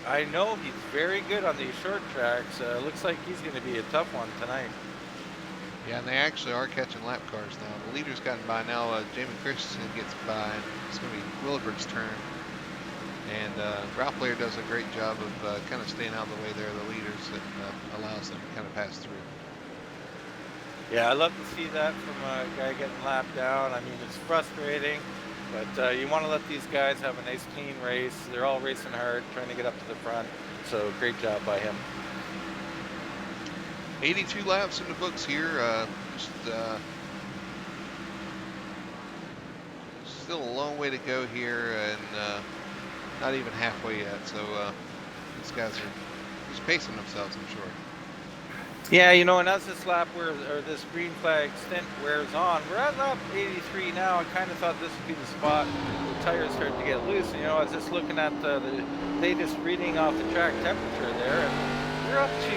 I know he's very good on these short tracks. Looks like he's going to be a tough one tonight. Yeah, and they actually are catching lap cars now. The leader's gotten by now. Jamie Christensen gets by, and it's going to be Williford's turn. And Ralph Blair does a great job of kind of staying out of the way there of the leaders and allows them to kind of pass through. Yeah, I love to see that from a guy getting lapped down. I mean, it's frustrating, but you want to let these guys have a nice clean race. They're all racing hard, trying to get up to the front. So great job by him. 82 laps in the books here. Still a long way to go here, and not even halfway yet. So these guys are just pacing themselves, I'm sure. Yeah, and as this lap this green flag stint wears on, we're at lap 83 now. I kind of thought this would be the spot where the tires start to get loose. And, I was just looking at the latest reading off the track temperature there, and we're up to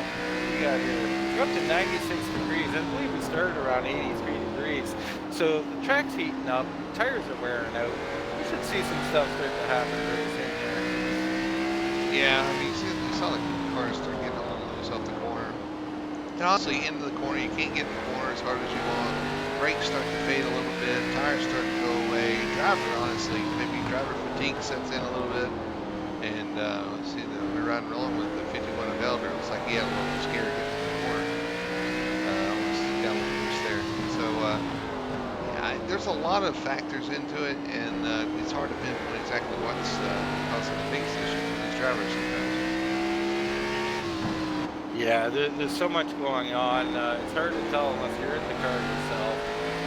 what do we got here? We're up to 96 degrees. I believe we started around 83 degrees. So the track's heating up, tires are wearing out. We should see some stuff start to happen very soon here. Yeah, I mean, you saw the cars start getting a little loose off the corner. And honestly, into the corner, you can't get in the corner as hard as you want. Brakes start to fade a little bit, tires start to go away. Driver, honestly, maybe driver fatigue sets in a little bit. And let's see, we're riding rolling with the 51 of Elder. It looks like he had a little scare getting in the corner. Almost got a little loose there. So, there's a lot of factors into it, and it's hard to pinpoint exactly what's causing the biggest issue for these drivers sometimes. Yeah, there's so much going on. It's hard to tell unless you're in the car yourself,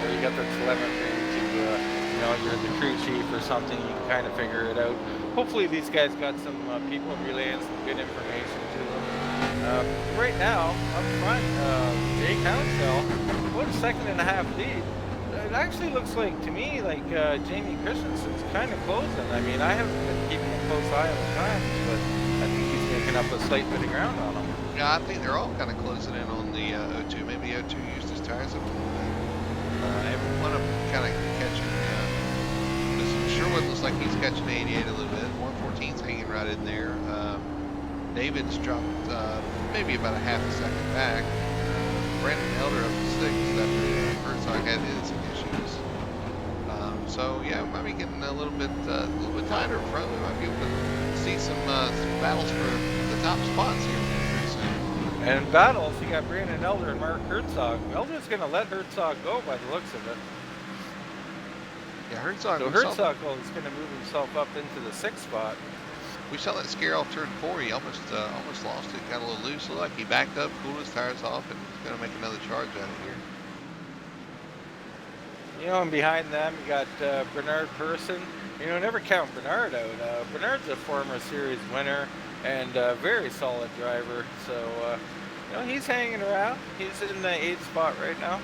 or you got the telemetry to, you're the crew chief or something. You can kind of figure it out. Hopefully, these guys got some people relaying some good information to them. Right now, up front, Jake Hounshell, what a 2.5 lead. It actually looks like, to me, like Jamie Christensen's kind of closing. I mean, I haven't been keeping a close eye on the times, but I think he's making up a slight bit of ground on them. Yeah, I think they're all kind of closing in on the O2. Maybe O2 used his tires up a little bit. Every one of them kind of catching. Sherwood looks like he's catching 88 a little bit. 114's hanging right in there. David's dropped maybe about a half a second back. Brandon Elder up to 6th after Herzog had his issues. So yeah, we might be getting a little bit tighter in front. We might be able to see some battles for the top spots here pretty soon. And in battles, you got Brandon Elder and Mark Herzog. Elder's going to let Herzog go by the looks of it. Yeah, Herzog. So Herzog is going to move himself up into the 6th spot. We saw that scare off turn 4. He almost lost it. Got a little loose. Looked like he backed up, cooled his tires off, and he's going to make another charge out of here. You know, and behind them, you got Bernard Person. You know, never count Bernard out. Bernard's a former series winner and a very solid driver. So, you know, he's hanging around. He's in the 8th spot right now.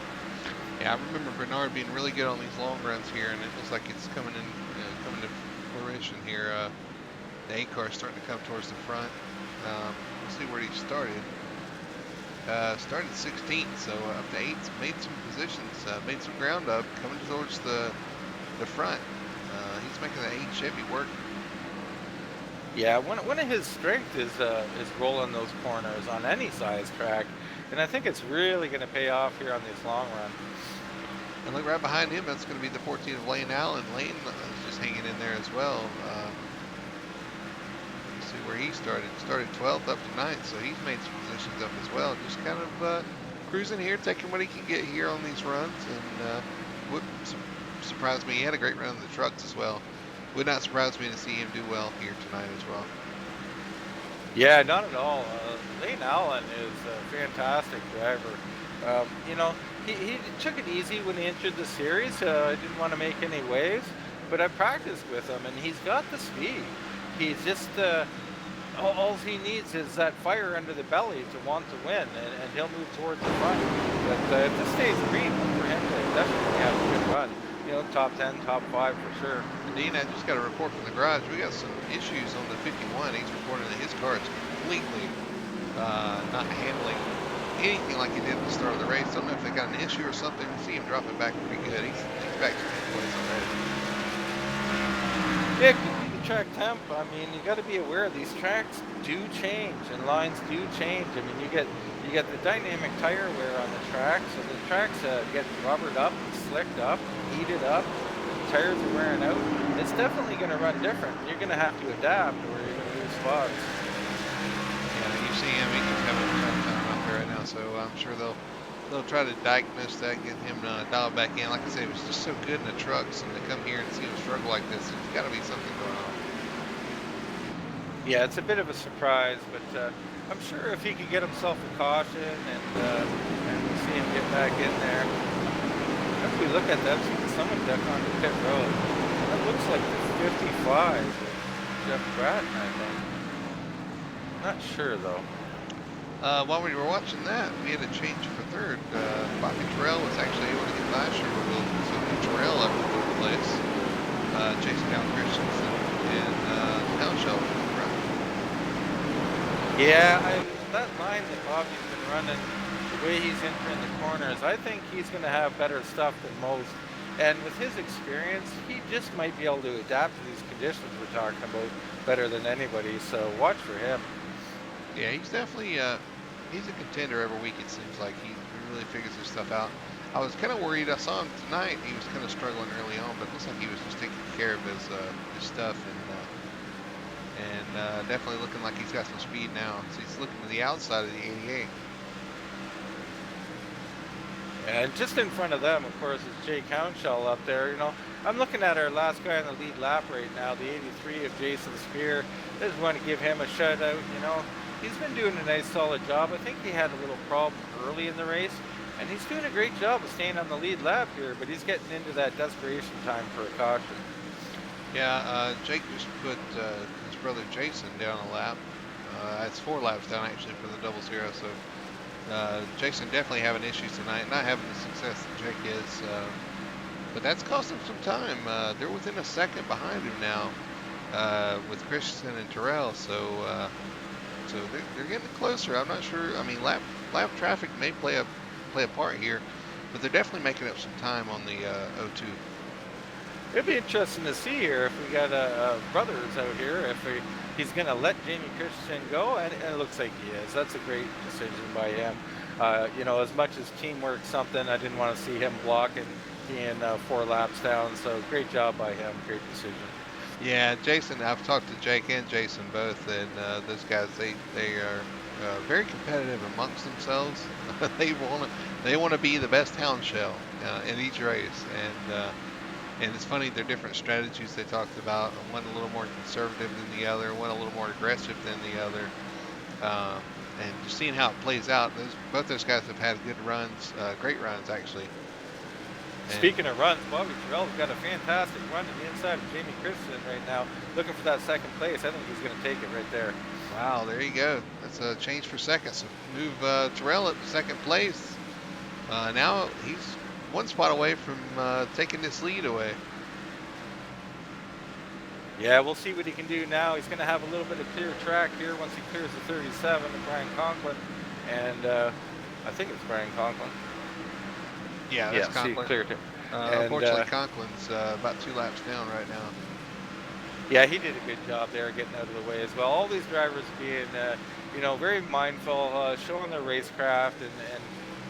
Yeah, I remember Bernard being really good on these long runs here, and it looks like it's coming to fruition here. The 8 car is starting to come towards the front. Let's see where he started. Started 16th, so up to 8th. Made some positions, made some ground up, coming towards the front. He's making the 8 Chevy work. Yeah, one of his strengths is rolling those corners on any size track, and I think it's really going to pay off here on this long run. And look right behind him, that's going to be the 14 of Lane Allen. Lane is just hanging in there as well. Let's see where he started. Started 12th up to 9th, so he's made some positions up as well. Just kind of cruising here, taking what he can get here on these runs. And would surprise me, he had a great run on the trucks as well. Would not surprise me to see him do well here tonight as well. Yeah, not at all. Lane Allen is a fantastic driver. You know, he took it easy when he entered the series. Didn't want to make any waves, but I practiced with him, and he's got the speed. He's just all he needs is that fire under the belly to want to win, and he'll move towards the front. But if this stays green, look for him to definitely have a good run. You know, top 10, top 5 for sure. Dean, I just got a report from the garage. We got some issues on the 51. He's reporting that his car is completely not handling anything like he did at the start of the race. I don't know if they got an issue or something. We see him dropping back pretty good. He's back to his place already. Yeah, could be the track temp. I mean, you got to be aware these tracks do change and lines do change. I mean, you get the dynamic tire wear on the tracks, so the tracks get rubbered up, slicked up, heated up. Tires are wearing out. It's definitely going to run different. You're going to have to adapt or you're going to lose spots. Yeah, you see him, he's just having a tough time out there right now, so I'm sure they'll try to diagnose that, get him dialed back in. Like I said, he was just so good in the trucks, and to come here and see him struggle like this, there's got to be something going on. Yeah, it's a bit of a surprise, but I'm sure if he could get himself a caution and we'll see him get back in there. If we look at that, someone duck onto pit road. That looks like the 55 with Jeff Bratton, I think. Not sure though. While we were watching that, we had a change for third. Bobby Terrell was actually able to get last year. So Terrell up in third place. Jason Down Christensen and Townshell in the front. Yeah, that line that Bobby's been running, the way he's entering the corners, I think he's going to have better stuff than most. And with his experience, he just might be able to adapt to these conditions we're talking about better than anybody. So watch for him. Yeah, he's definitely he's a contender every week. It seems like he really figures his stuff out. I was kind of worried. I saw him tonight. He was kind of struggling early on, but it looks like he was just taking care of his stuff and definitely looking like he's got some speed now. So he's looking to the outside of the 88. And just in front of them, of course, is Jay Counshell up there. You know, I'm looking at our last guy on the lead lap right now, the 83 of Jason Spear. I just want to give him a shout out. You know, he's been doing a nice, solid job. I think he had a little problem early in the race, and he's doing a great job of staying on the lead lap here, but he's getting into that desperation time for a caution. Yeah, Jake just put his brother Jason down a lap. That's 4 laps down actually for the double zero. So Jason definitely having issues tonight, not having the success that Jake is. But that's cost him some time. They're within a second behind him now with Christensen and Terrell. So they're getting closer. I'm not sure. I mean, lap traffic may play a part here, but they're definitely making up some time on the 02. It'd be interesting to see here if we got brothers out here, if he's going to let Jamie Christensen go, and it looks like he is. That's a great decision by him. You know, as much as teamwork something, I didn't want to see him blocking being 4 laps down, so great job by him, great decision. Yeah, Jason, I've talked to Jake and Jason both, and those guys, they are very competitive amongst themselves. They want to be the best hound shell in each race, and it's funny their different strategies they talked about. One a little more conservative than the other, one a little more aggressive than the other. Um, and just seeing how it plays out, both those guys have had good runs, great runs actually. Speaking of runs, Bobby Terrell's got a fantastic run to the inside of Jamie Christensen right now, looking for that second place. I think he's going to take it right there. Wow, there you go. That's a change for seconds. Move Terrell at second place. Now he's one spot away from taking this lead away. Yeah, we'll see what he can do now. He's going to have a little bit of clear track here once he clears the 37 of Brian Conklin. And I think it's Brian Conklin. Yeah, that's Conklin. Cleared him. Unfortunately, Conklin's about 2 laps down right now. Yeah, he did a good job there getting out of the way as well. All these drivers being, very mindful, showing their racecraft and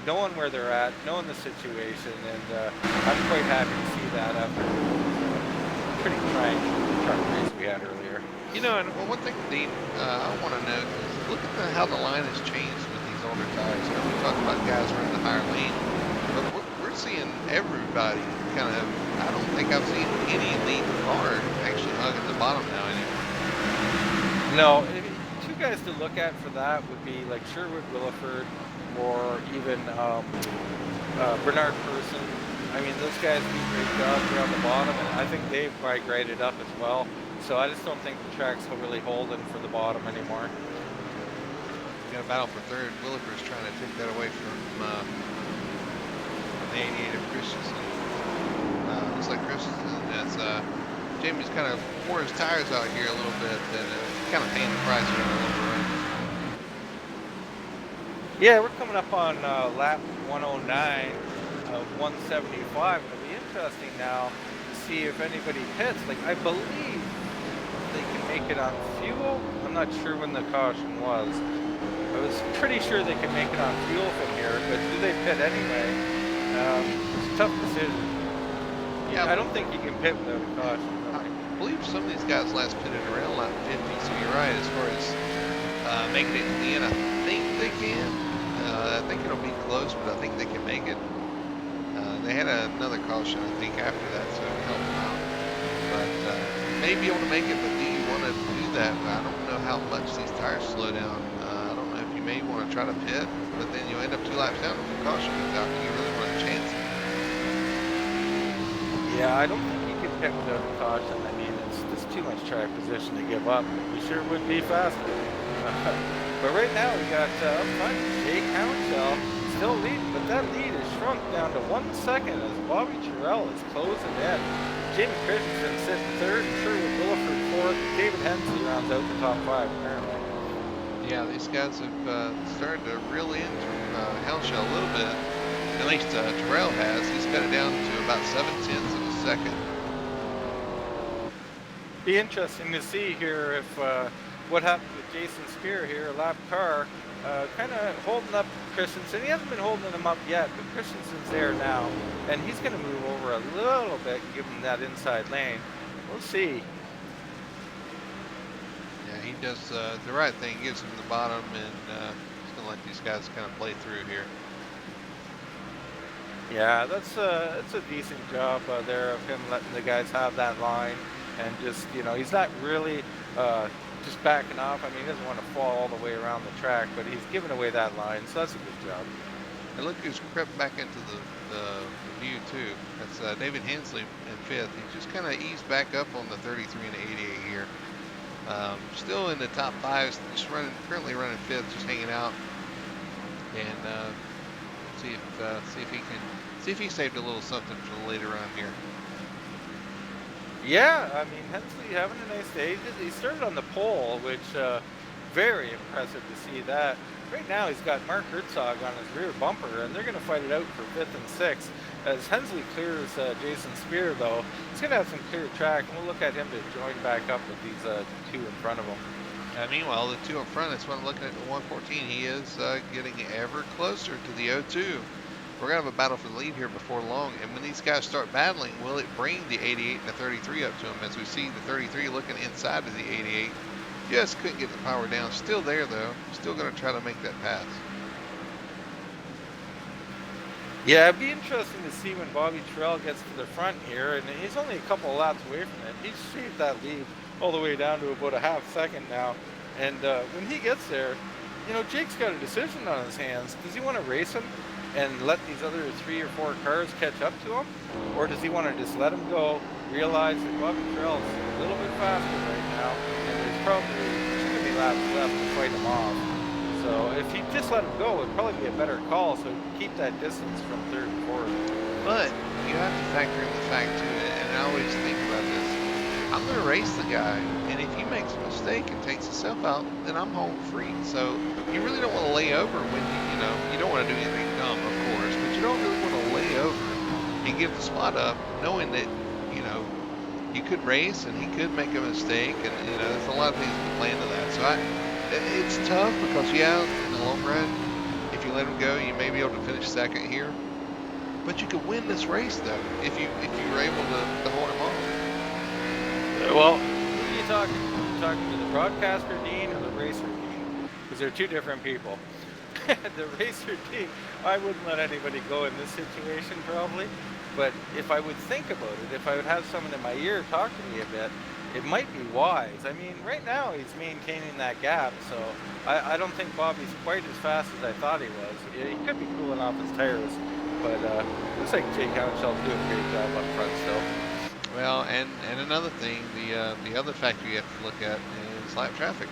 knowing where they're at, knowing the situation. And I'm quite happy to see that after a pretty trying race we had earlier. And one thing, Dean, I want to note is look at how the line has changed with these older tires. We talked about guys running the higher lane, but we're seeing everybody kind of. I don't think I've seen any elite car actually hugging the bottom now anymore. No, two guys to look at for that would be like Sherwood Williford or even Bernard Person. I mean, those guys do a great job around the bottom, and I think they've migrated up as well. So I just don't think the track's really holding for the bottom anymore. Got a battle for third. Williford's trying to take that away from the 88 of Christensen. Looks like Christensen has Jamie's kind of wore his tires out here a little bit and kind of paying the price for a little run. Yeah, we're coming up on lap 109 of 175. It'll be interesting now to see if anybody pits. Like, I believe they can make it on fuel. I'm not sure when the caution was. I was pretty sure they could make it on fuel from here, but do they pit anyway? It's a tough decision. Yeah, I don't think you can pit without a caution. I believe some of these guys last pitted around lap 50, so you're right as far as making it to the end. I think they can. I think it'll be close, but I think they can make it. They had another caution, I think, after that, so it helped them out. But may be able to make it, but do you want to do that? I don't know how much these tires slow down. I don't know if you may want to try to pit, but then you'll end up 2 laps down if the caution comes out. Do you really want to chance it? Yeah, I don't think you can pit without a caution. I mean, it's too much track position to give up. We sure would be faster. But right now we got up front Jake Houndshell still leading, but that lead is shrunk down to 1 second as Bobby Terrell is closing in. Jamie Christensen sitting third, and Sherwood Williford fourth. David Hensley rounds out the top 5 apparently. Yeah, these guys have started to reel in from Houndshell a little bit. At least Terrell has. He's cut it down to about 0.7 of a second. Be interesting to see here if what happened with Jason Spear here, a lap car, kind of holding up Christensen. He hasn't been holding him up yet, but Christensen's there now, and he's going to move over a little bit, give him that inside lane. We'll see. Yeah, he does the right thing, gives him the bottom, and he's going to let these guys kind of play through here. Yeah, that's a decent job there of him letting the guys have that line, and just, he's not really just backing off. I mean, he doesn't want to fall all the way around the track, but he's giving away that line, so that's a good job. And look who's crept back into the view too. That's David Hensley in 5th. He just kind of eased back up on the 33 and the 88 here. Still in the top 5, just currently running 5th, just hanging out. And see if he saved a little something for the later on here. Yeah, I mean, Hensley having a nice day. He started on the pole, which very impressive to see that. Right now he's got Mark Herzog on his rear bumper, and they're going to fight it out for 5th and 6th. As Hensley clears Jason Spear, though, he's going to have some clear track, and we'll look at him to join back up with these 2 in front of him. Meanwhile, the 2 in front, that's what I'm looking at, the 114. He is getting ever closer to the 02. We're going to have a battle for the lead here before long, and when these guys start battling, will it bring the 88 and the 33 up to him? As we see the 33 looking inside of the 88, Just couldn't get the power down. Still there though. Still going to try to make that pass. Yeah, it'd be interesting to see when Bobby Terrell gets to the front here, and he's only a couple of laps away from it. He's shaved that lead all the way down to about a half second now. And when he gets there, Jake's got a decision on his hands. Does he want to race him and let these other 3 or 4 cars catch up to him? Or does he want to just let him go, realize that Bobby Terrell's a little bit faster right now, and there's probably too many laps left to fight him off? So if he just let him go, it'd probably be a better call, so keep that distance from 3rd and 4th. But you have to factor in the fact too, and I always think about this. I'm going to race the guy, and if he makes a mistake and takes himself out, then I'm home free. So you really don't want to lay over when you don't want to do anything dumb, of course, but you don't really want to lay over and give the spot up, knowing that you could race and he could make a mistake, and there's a lot of things to play into that. So it's tough because in the long run, if you let him go, you may be able to finish second here. But you could win this race though if you were able to hold him off. Well, who are you talking to? Are you talking to the broadcaster Dean or the racer Dean? Because they're two different people. The racer Dean, I wouldn't let anybody go in this situation probably. But if I would think about it, if I would have someone in my ear talk to me a bit, it might be wise. I mean, right now he's maintaining that gap, so I don't think Bobby's quite as fast as I thought he was. He could be cooling off his tires, but looks like Jake Hounshell's doing a great job up front still. Well, and another thing, the other factor you have to look at is lap traffic.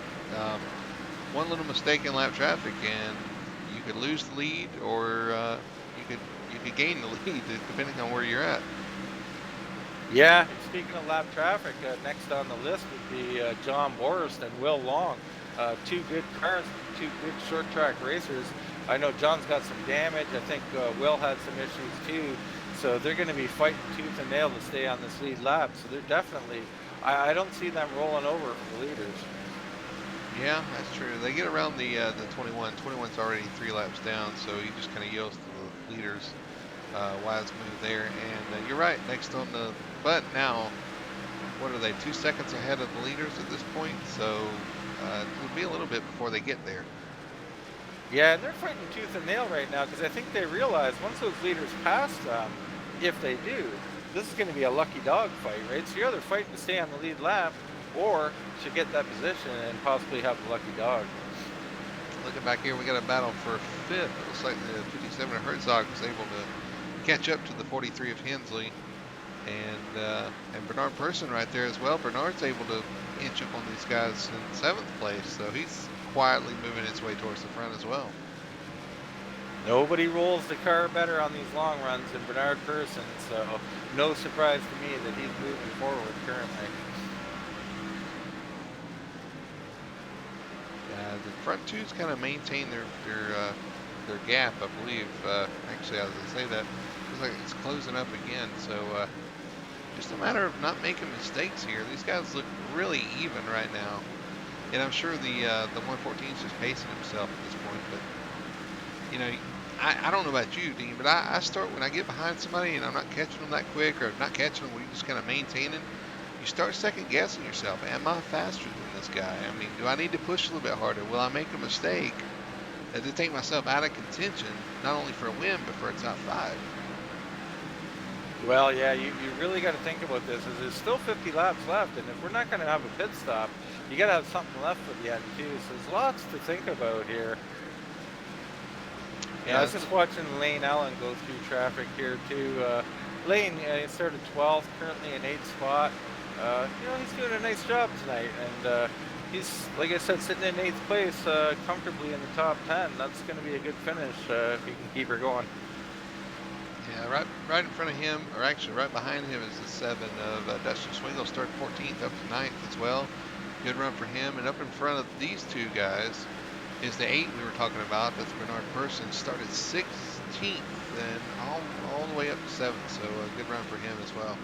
One little mistake in lap traffic, and you could lose the lead, or you could gain the lead depending on where you're at. Yeah, speaking of lap traffic, next on the list would be John Borst and Will Long. 2 good cars, 2 good short track racers. I know John's got some damage. I think Will had some issues too. So they're going to be fighting tooth and nail to stay on this lead lap. So they're definitely, I don't see them rolling over for the leaders. Yeah, that's true. They get around the 21. 21's already 3 laps down, so he just kind of yields to the leaders. Wise move there. And you're right, next on the, but now, what are they, 2 seconds ahead of the leaders at this point? So it'll be a little bit before they get there. Yeah, and they're fighting tooth and nail right now because I think they realize once those leaders pass them, if they do, this is going to be a lucky dog fight, right? So you're either fighting to stay on the lead lap or to get that position and possibly have the lucky dog. Looking back here, we got a battle for 5th. It looks like the 57 of Herzog was able to catch up to the 43 of Hensley. And Bernard Person right there as well. Bernard's able to inch up on these guys in 7th place, so he's quietly moving his way towards the front as well. Nobody rolls the car better on these long runs than Bernard Person, so no surprise to me that he's moving forward currently. The front two's kind of maintain their gap, I believe. Actually, as I say that, looks like it's closing up again. So just a matter of not making mistakes here. These guys look really even right now, and I'm sure the 114 is just pacing himself at this point. But I don't know about you, Dean, but I start when I get behind somebody and I'm not catching them that quick, or not catching them when you're just kind of maintaining. You start second guessing yourself. Am I faster than this guy? I mean, do I need to push a little bit harder? Will I make a mistake to take myself out of contention, not only for a win, but for a top 5? Well, yeah, you really got to think about this. There's still 50 laps left, and if we're not going to have a pit stop, you got to have something left for the end, too. So there's lots to think about here. Yeah, I was just watching Lane Allen go through traffic here, too. Lane started 12th, currently in 8th spot. He's doing a nice job tonight, and he's, like I said, sitting in 8th place comfortably in the top 10. That's going to be a good finish if he can keep her going. Yeah, right in front of him, or actually right behind him, is the 7 of Dustin Swingle, started 14th, up to 9th as well. Good run for him. And up in front of these 2 guys is the 8 we were talking about. That's Bernard Person, started 16th and all the way up to 7th. So a good run for him as well.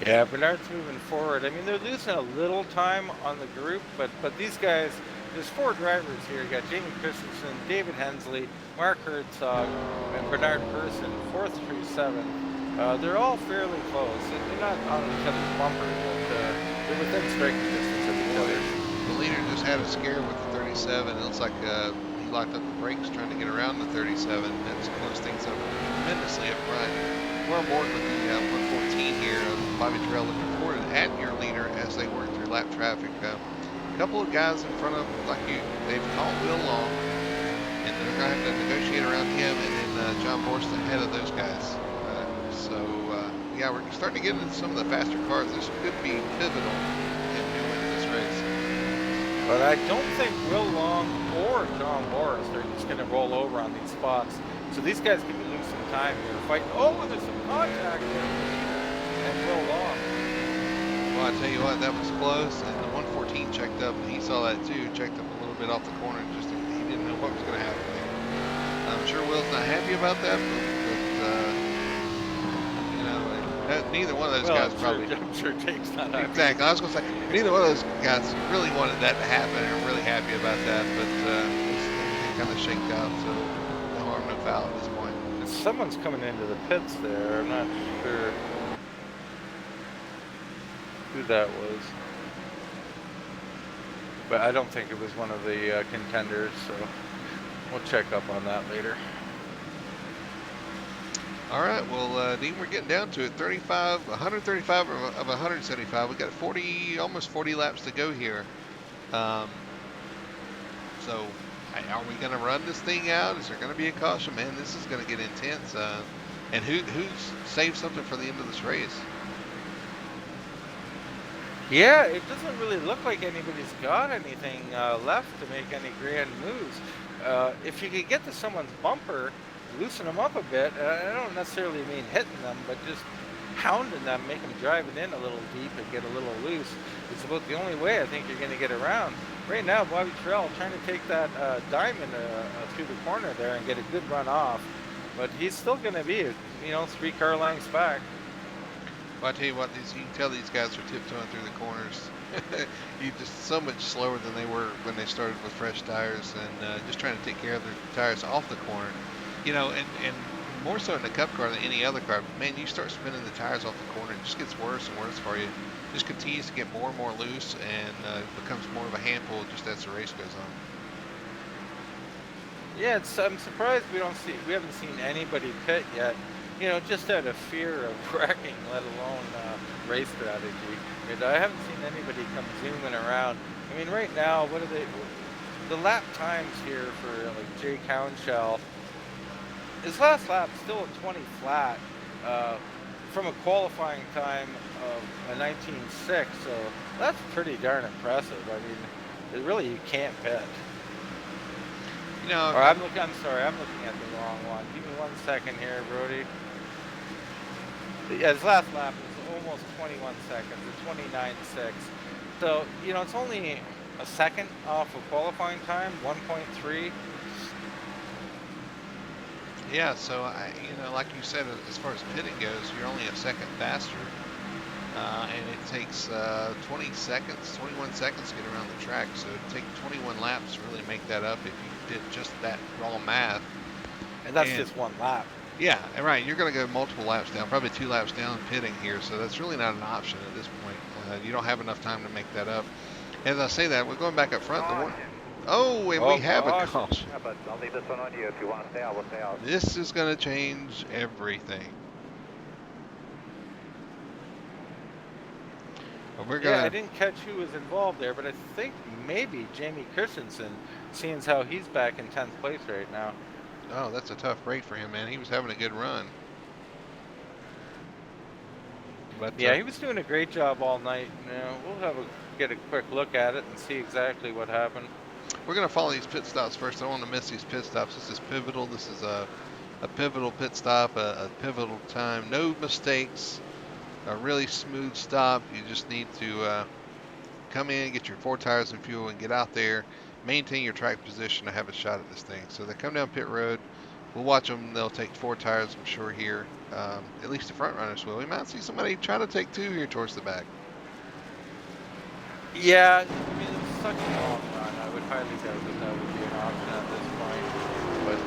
Yeah, Bernard's moving forward. I mean, they're losing a little time on the group, but these guys, there's 4 drivers here. You got Jamie Christensen, David Hensley, Mark Herzog, and Bernard Person, 4th through 7th. They're all fairly close. They're not on each other's bumper, but They're within striking distance of each other. The leader just had a scare with the 37. It looks like he locked up the brakes trying to get around the 37. That's closed things up tremendously up front. We're on board with the 114 here. Bobby Terrell looking forward at your leader as they work through lap traffic. A couple of guys in front of, like you, they've caught Will Long, and they're going to have to negotiate around him, and then John Borst ahead of those guys. Yeah, we're starting to get into some of the faster cars. This could be pivotal in winning this race. But I don't think Will Long or John Morris are just going to roll over on these spots. So these guys could be losing time here, fighting. Oh, there's some contact there. And Will Long. Well, I tell you what, that was close, and the 114 checked up, and he saw that too. Checked up a little bit off the corner, and just he didn't know what was going to happen there. I'm sure Will's not happy about that, but you know, neither one of those guys probably. I'm sure Jake's not happy. Exactly. I was going to say neither one of those guys really wanted that to happen, and are really happy about that, but it kind of shaked out, so no harm, no foul at this point. Someone's coming into the pits there. I'm not sure who that was, but I don't think it was one of the contenders, so we'll check up on that later. All right, well, Dean, we're getting down to it. 135 of 175. We've got almost 40 laps to go here. So, are we going to run this thing out? Is there going to be a caution? Man, this is going to get intense. And who's saved something for the end of this race? Yeah, it doesn't really look like anybody's got anything left to make any grand moves. If you could get to someone's bumper, loosen them up a bit. I don't necessarily mean hitting them, but just hounding them, make them drive it in a little deep and get a little loose. It's about the only way I think you're going to get around. Right now, Bobby Terrell trying to take that diamond through the corner there and get a good run off, but he's still going to be, 3 car lengths back. Well, I tell you what, you can tell these guys are tiptoeing through the corners. You just so much slower than they were when they started with fresh tires, and just trying to take care of their tires off the corner. And more so in the Cup car than any other car. Man, you start spinning the tires off the corner, it just gets worse and worse for you. Just continues to get more and more loose, and becomes more of a handful just as the race goes on. Yeah, I'm surprised we haven't seen anybody pit yet. Just out of fear of wrecking, let alone race strategy. I haven't seen anybody come zooming around. I mean, right now, the lap times here for like Jake Hounshell, his last lap still a 20 flat from a qualifying time of a 19.6, so that's pretty darn impressive. I mean, really you can't pit. I'm looking at the wrong one. Give me 1 second here, Brody. Yeah, his last lap was almost 21 seconds, a 29.6. So, it's only a second off of qualifying time, 1.3. Yeah, so like you said, as far as pitting goes, you're only a second faster, and it takes 21 seconds to get around the track. So it'd take 21 laps to really make that up if you did just that raw math. And that's just one lap. Yeah, right. You're going to go multiple laps down, probably 2 laps down pitting here. So that's really not an option at this point. You don't have enough time to make that up. As I say that, we're going back up front. We have a caution. Yeah, but I'll leave this one on you. If you want to stay out, we'll stay out. This is going to change everything. I didn't catch who was involved there, but I think maybe Jamie Christensen, seeing as how he's back in 10th place right now. Oh, that's a tough break for him, man. He was having a good run. But yeah, he was doing a great job all night. We'll get a quick look at it and see exactly what happened. We're going to follow these pit stops first. I don't want to miss these pit stops. This is pivotal. This is a pivotal pit stop, a pivotal time. No mistakes. A really smooth stop. You just need to come in, get your 4 tires and fuel, and get out there. Maintain your track position to have a shot at this thing. So they come down pit road. We'll watch them. They'll take 4 tires, I'm sure, here. At least the front runners will. We might see somebody trying to take 2 here towards the back. Yeah, I mean, it's such a long run. I would highly doubt that would be an option at this point.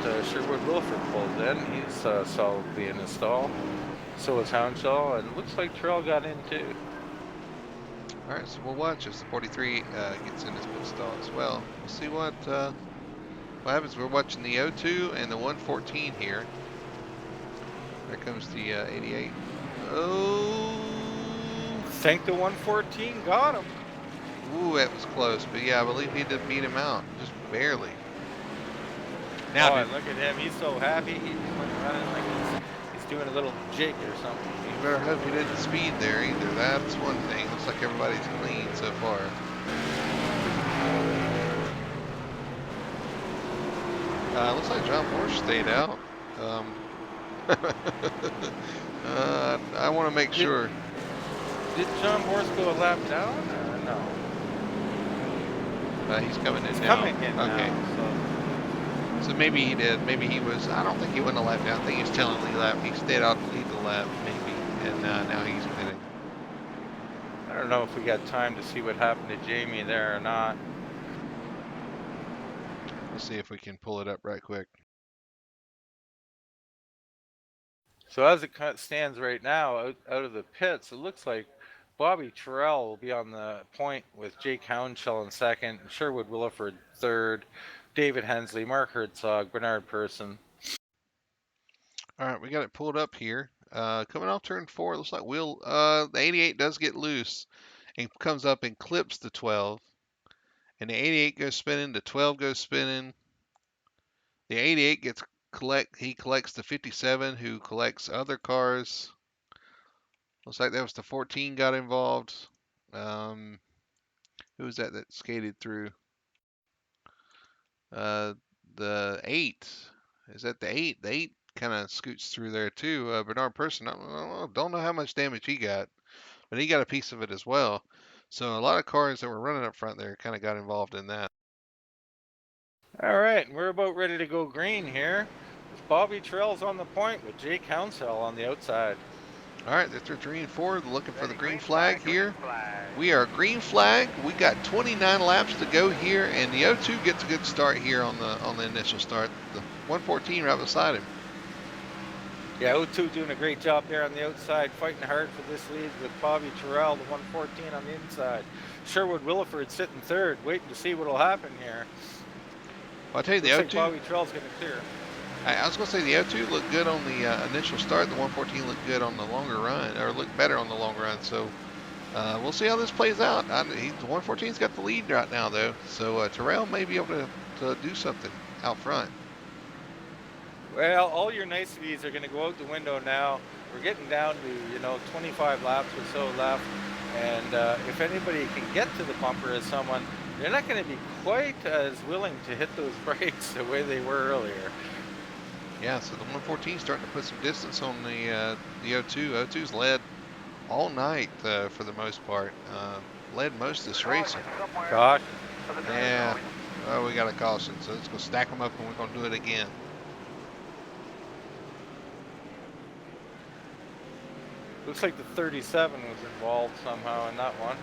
But Sherwood Wilford pulled in. He's solidly in his stall. So is Hounshell, and it looks like Terrell got in too. All right, so we'll watch as the 43 gets in his pit stall as well. We'll see what happens. We're watching the 02 and the 114 here. There comes the 88. Oh, Think the 114 got him. ooh, that was close. But yeah, I believe he did beat him out, just barely. Now, Oh, look at him. He's so happy. He's running like he's doing a little jig or something. you better hope he didn't speed there either. That's one thing. Looks like everybody's clean so far. Looks like John Morse stayed out. I want to make sure. Did John Morse go a lap down or no? He's coming in He's now. coming in Okay. now. So maybe he did. Maybe he was. I don't think he went a lap down. I think he was telling the lap. He stayed out to lead the lap, maybe. And now he's pitting. I don't know if we got time to see what happened to Jamie there or not. Let's see if we can pull it up right quick. So as it stands right now, out of the pits, it looks like Bobby Terrell will be on the point with Jake Hounshell in second, Sherwood Williford third, David Hensley, Mark Herzog, Bernard Person. All right, we got it pulled up here. Coming off turn 4, it looks like the 88 does get loose and comes up and clips the 12. And the 88 goes spinning, the 12 goes spinning. The 88 he collects the 57 who collects other cars. Looks like that was the 14 got involved. Who was that skated through? The 8. Is that the 8? The 8 kind of scoots through there too. Bernard Person, I don't know how much damage he got, but he got a piece of it as well. So a lot of cars that were running up front there kind of got involved in that. All right, we're about ready to go green here. Bobby Terrell's on the point with Jake Hounshell on the outside. All right, that's our green forward, looking for the green flag here. We are green flag. We got 29 laps to go here, and the 02 gets a good start here on the initial start. The 114 right beside him. Yeah, 02 doing a great job there on the outside, fighting hard for this lead with Bobby Terrell, the 114 on the inside. Sherwood Williford sitting third, waiting to see what'll happen here. Well, I'll tell you, the Looks 02. like Bobby Terrell's going to clear. I was going to say the 02 looked good on the initial start. The 114 looked good on the longer run, or looked better on the long run. So we'll see how this plays out. The 114's got the lead right now, though. So Terrell may be able to do something out front. Well, all your niceties are going to go out the window now. We're getting down to 25 laps or so left, and if anybody can get to the bumper as someone, they're not going to be quite as willing to hit those brakes the way they were earlier. Yeah, so the 114 is starting to put some distance on the 02. 02's led all night for the most part. Led most of this race. Gosh. Yeah. Oh, we got a caution, so let's go stack them up and we're going to do it again. Looks like the 37 was involved somehow in that one.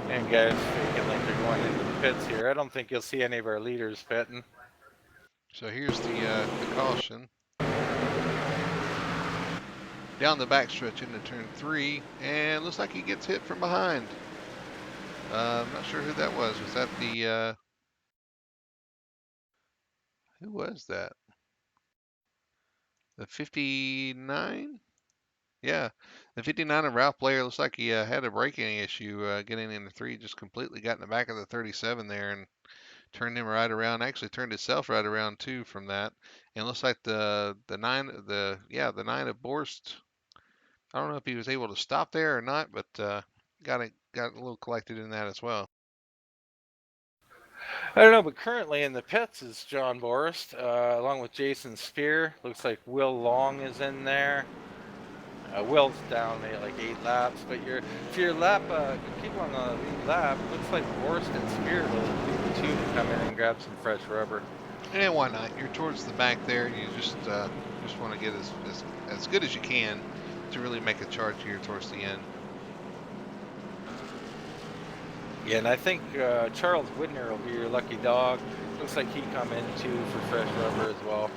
And guys, faking like they're going into the pits here. I don't think you'll see any of our leaders pitting. So here's the caution. Down the backstretch into turn 3, and looks like he gets hit from behind. I'm not sure who that was. Was that the who was that? The 59? Yeah, the 59 of Ralph Blair. Looks like he had a braking issue getting into 3. Just completely got in the back of the 37 there and turned him right around. Actually turned himself right around too from that. And looks like the 9 of Borst. I don't know if he was able to stop there or not, but got a little collected in that as well. I don't know, but currently in the pits is John Borst, along with Jason Spear. Looks like Will Long is in there. Will's down like 8 laps, but if your lap, people on the lead lap, looks like Borst and Spear will be the 2 to come in and grab some fresh rubber. And why not? You're towards the back there. You just want to get as good as you can to really make a charge here towards the end. Yeah, and I think Charles Widner will be your lucky dog. Looks like he come in too for fresh rubber as well.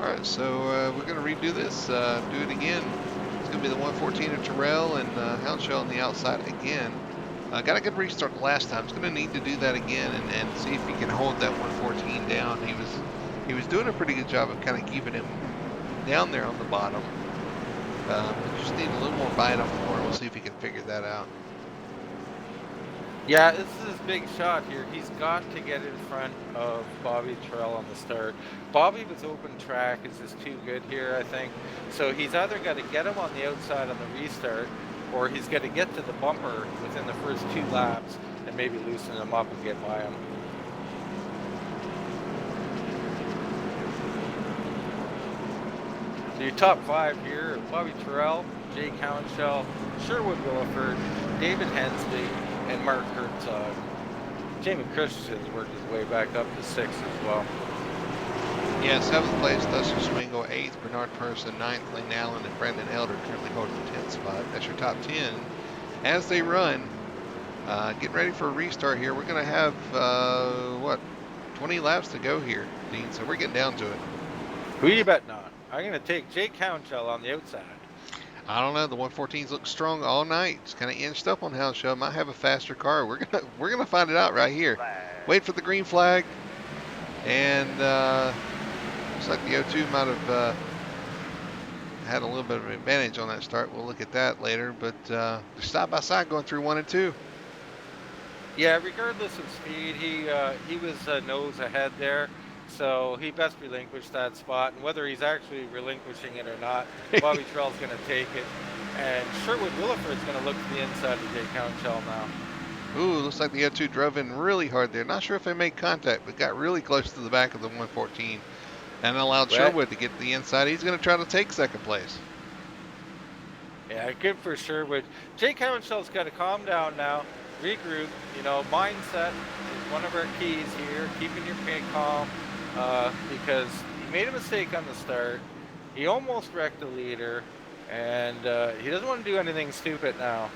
All right, so we're going to redo this, do it again. It's going to be the 114 of Terrell and Houndshell on the outside again. Got a good restart the last time. It's going to need to do that again and see if he can hold that 114 down. He was doing a pretty good job of kind of keeping him down there on the bottom. We just need a little more bite off the corner. We'll see if he can figure that out. Yeah, this is his big shot here. He's got to get in front of Bobby Terrell on the start. Bobby with open track is just too good here, I think. So he's either got to get him on the outside on the restart, or he's got to get to the bumper within the first 2 laps and maybe loosen him up and get by him. So your top 5 here: Bobby Terrell, Jake Houndshell, Sherwood Williford, David Hensley, and Mark Herzog. Jamie Christensen's worked his way back up to 6th as well. Yeah, 7th place, Dustin Schwingle. 8th, Bernard Person. 9th, Lane Allen and Brandon Elder currently holding the 10th spot. That's your top 10 as they run. Getting ready for a restart here. We're going to have, 20 laps to go here, Dean, so we're getting down to it. Who you betting on? I'm going to take Jake Houndshell on the outside. I don't know. The 114s look strong all night. It's kind of inched up on Houndshell. Might have a faster car. We're gonna find it out right here. Wait for the green flag, and looks like the O2 might have had a little bit of an advantage on that start. We'll look at that later. But they're side by side going through 1 and 2. Yeah, regardless of speed, he was nose ahead there. So he best relinquish that spot, and whether he's actually relinquishing it or not, Bobby Terrell's going to take it, and Sherwood Williford's going to look to the inside of Jake Houndshell now. Ooh, looks like the O2 drove in really hard there. Not sure if they made contact, but got really close to the back of the 114 and allowed Sherwood to get to the inside. He's going to try to take 2nd place. Yeah, good for Sherwood. Jake Houndshell's got to calm down now, regroup. Mindset is one of our keys here, keeping your pin calm. Because he made a mistake on the start. He almost wrecked the leader, and he doesn't want to do anything stupid now.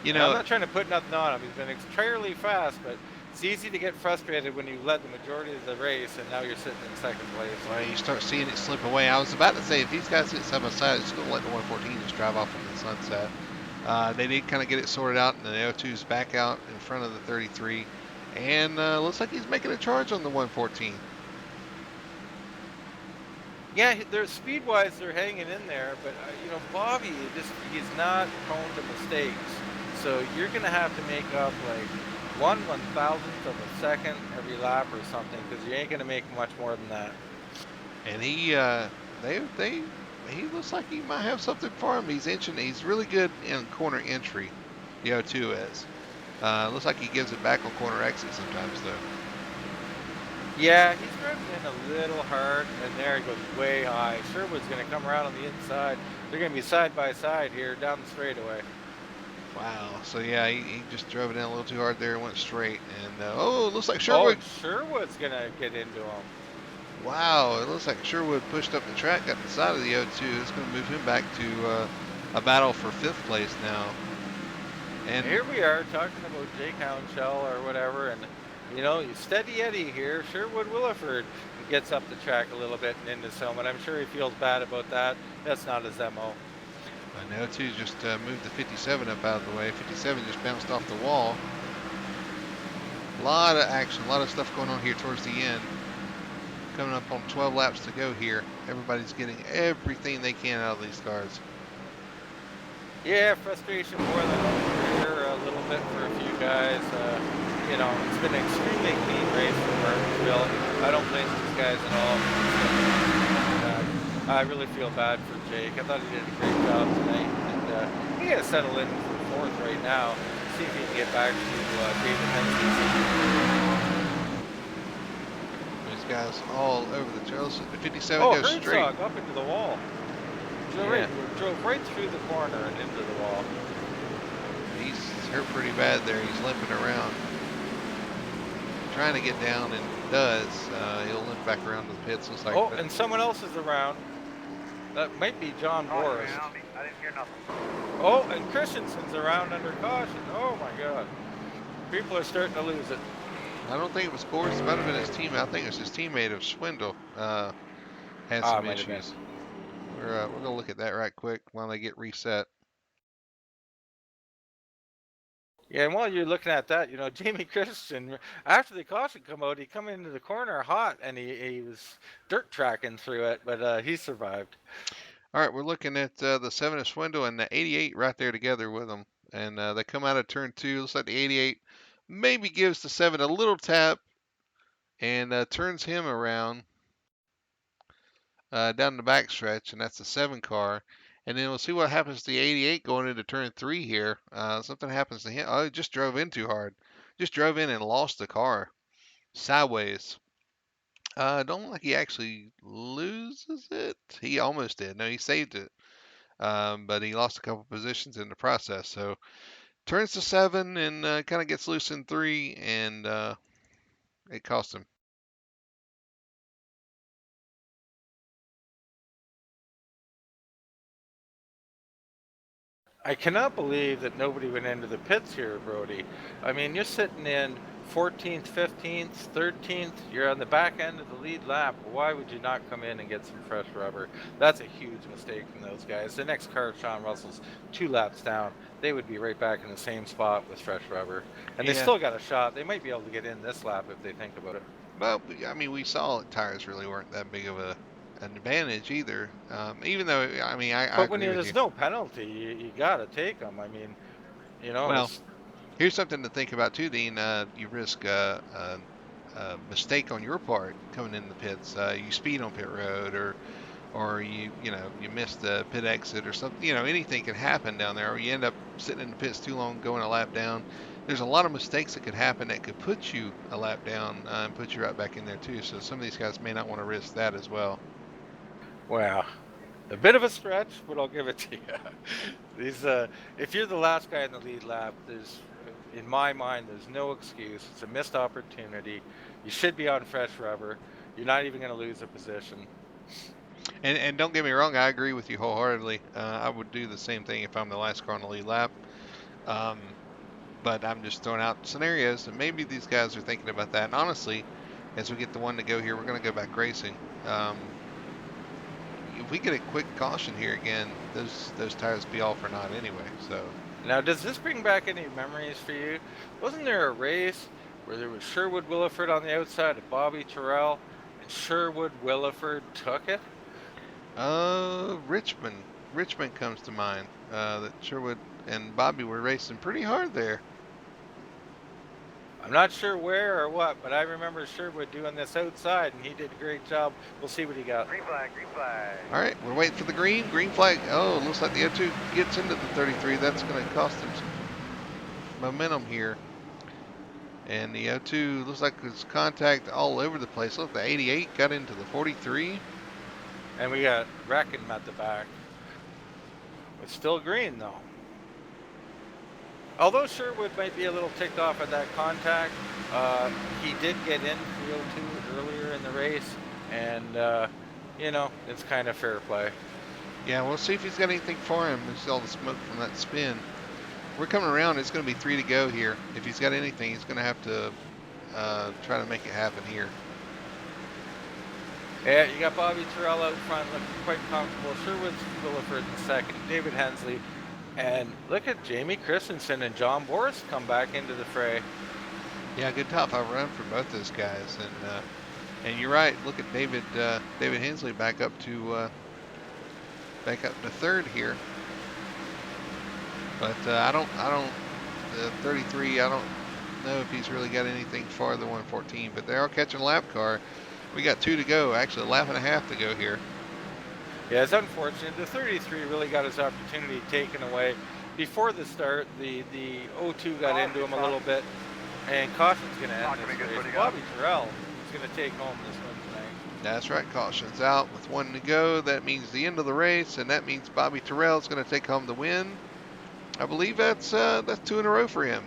I'm not trying to put nothing on him. He's been entirely fast, but it's easy to get frustrated when you led the majority of the race, and now you're sitting in 2nd place. Well, you start seeing it slip away. I was about to say, if these guys sit side by side, it's going to let the 114 just drive off in the sunset. They did kind of get it sorted out, and the O2's back out in front of the 33. And looks like he's making a charge on the 114. Yeah, they're speed-wise, they're hanging in there, but Bobby, he's not prone to mistakes. So you're going to have to make up like 1/1000th of a second every lap or something, because you ain't going to make much more than that. And he looks like he might have something for him. He's inching. He's really good in corner entry. The O2 is. Looks like he gives it back on corner exit sometimes, though. Yeah, he's driving in a little hard, and there he goes way high. Sherwood's going to come around on the inside. They're going to be side by side here down the straightaway. Wow. So, yeah, he just drove it in a little too hard there and went straight. And, it looks like Sherwood. Oh, Sherwood's going to get into him. Wow, it looks like Sherwood pushed up the track, got inside of the O2. It's going to move him back to a battle for 5th place now. And here we are talking about Jake Houndshell or whatever, and steady Eddie here. Sherwood Williford gets up the track a little bit and into some, and I'm sure he feels bad about that. That's not his MO. And O2 just moved the 57 up out of the way. 57 just bounced off the wall. A lot of action, a lot of stuff going on here towards the end. Coming up on 12 laps to go here. Everybody's getting everything they can out of these cars. Yeah, frustration more than over a little bit for a few guys. It's been an extremely clean race for Martinsville. I don't blame these guys at all. I really feel bad for Jake. I thought he did a great job tonight, and he has settled in for 4th right now. See if he can get back to David Hensley. These guys all over the trail. So the 57 goes Herzog straight. Up into the wall. Drove right through the corner and into the wall. He's hurt pretty bad there. He's limping around. Trying to get down, and does. He'll limp back around to the pits. Looks like. And someone else is around. That might be John Boris. I didn't hear nothing. Oh, and Christensen's around under caution. Oh my God. People are starting to lose it. I don't think it was Boris. It might have been his teammate. I think it was his teammate of Swindle. had some Might have been. issues. We're gonna look at that right quick while they get reset. Yeah, and while you're looking at that, Jamie Christian, after the caution come out, he come into the corner hot, and he was dirt tracking through it, but he survived. All right, we're looking at the 7 Swindle and the 88 right there together with them, and they come out of turn 2. Looks like the 88 maybe gives the 7 a little tap and turns him around down the back stretch, and that's the 7 car. And then we'll see what happens to the 88 going into turn 3 here. Something happens to him. Oh, he just drove in too hard. Just drove in and lost the car sideways. Don't look like he actually loses it. He almost did. No, he saved it. But he lost a couple positions in the process. So turns to 7 and kind of gets loose in 3, and it cost him. I cannot believe that nobody went into the pits here, Brody. I mean, you're sitting in 14th, 15th, 13th. You're on the back end of the lead lap. Why would you not come in and get some fresh rubber? That's a huge mistake from those guys. The next car, Sean Russell's 2 laps down. They would be right back in the same spot with fresh rubber. And they still got a shot. They might be able to get in this lap if they think about it. Well, I mean, we saw tires really weren't that big of an advantage either. Even though, I mean, I But when agree with there's you. no penalty, you got to take them. I mean, Well, here's something to think about too, Dean. You risk a mistake on your part coming in the pits. You speed on pit road, or you miss the pit exit or something. Anything can happen down there, or you end up sitting in the pits too long, going a lap down. There's a lot of mistakes that could happen that could put you a lap down and put you right back in there too. So some of these guys may not want to risk that as well. Wow. A bit of a stretch, but I'll give it to you. If you're the last guy in the lead lap, in my mind, there's no excuse. It's a missed opportunity. You should be on fresh rubber. You're not even going to lose a position. And don't get me wrong, I agree with you wholeheartedly. I would do the same thing if I'm the last car on the lead lap. But I'm just throwing out scenarios, and maybe these guys are thinking about that. And honestly, as we get the one to go here, we're going to go back racing. If we get a quick caution here again, those tires be all for naught anyway. So now, does this bring back any memories for you? Wasn't there a race where there was Sherwood Williford on the outside of Bobby Terrell, and Sherwood Williford took it? Richmond comes to mind. That Sherwood and Bobby were racing pretty hard there. I'm not sure where or what, but I remember Sherwood doing this outside, and he did a great job. We'll see what he got. Green flag, green flag. All right, we're waiting for the green flag. Oh, looks like the O2 gets into the 33. That's going to cost him some momentum here. And the O2 looks like it's contact all over the place. Look, the 88 got into the 43. And we got Rackham at the back. It's still green, though. Although Sherwood might be a little ticked off at that contact, he did get in 302 earlier in the race, and it's kind of fair play. Yeah, we'll see if he's got anything for him. There's all the smoke from that spin. We're coming around. It's going to be 3 to go here. If he's got anything, he's going to have to try to make it happen here. Yeah, you got Bobby Terrell out front looking quite comfortable. Sherwood Williford in second. David Hensley. And look at Jamie Christensen and John Boris come back into the fray. Yeah, good top 5 run for both those guys, and you're right. Look at David Hensley back up to third here. But I don't the 33. I don't know if he's really got anything for the 114. But they are catching a lap car. We got 2 to go. Actually, a lap and a half to go here. Yeah, it's unfortunate. The 33 really got his opportunity taken away. Before the start, the 02 got into him a little bit, and caution's going to end this race. Bobby Terrell is going to take home this one tonight. That's right. Caution's out with 1 to go. That means the end of the race, and that means Bobby Terrell is going to take home the win. I believe that's 2 in a row for him.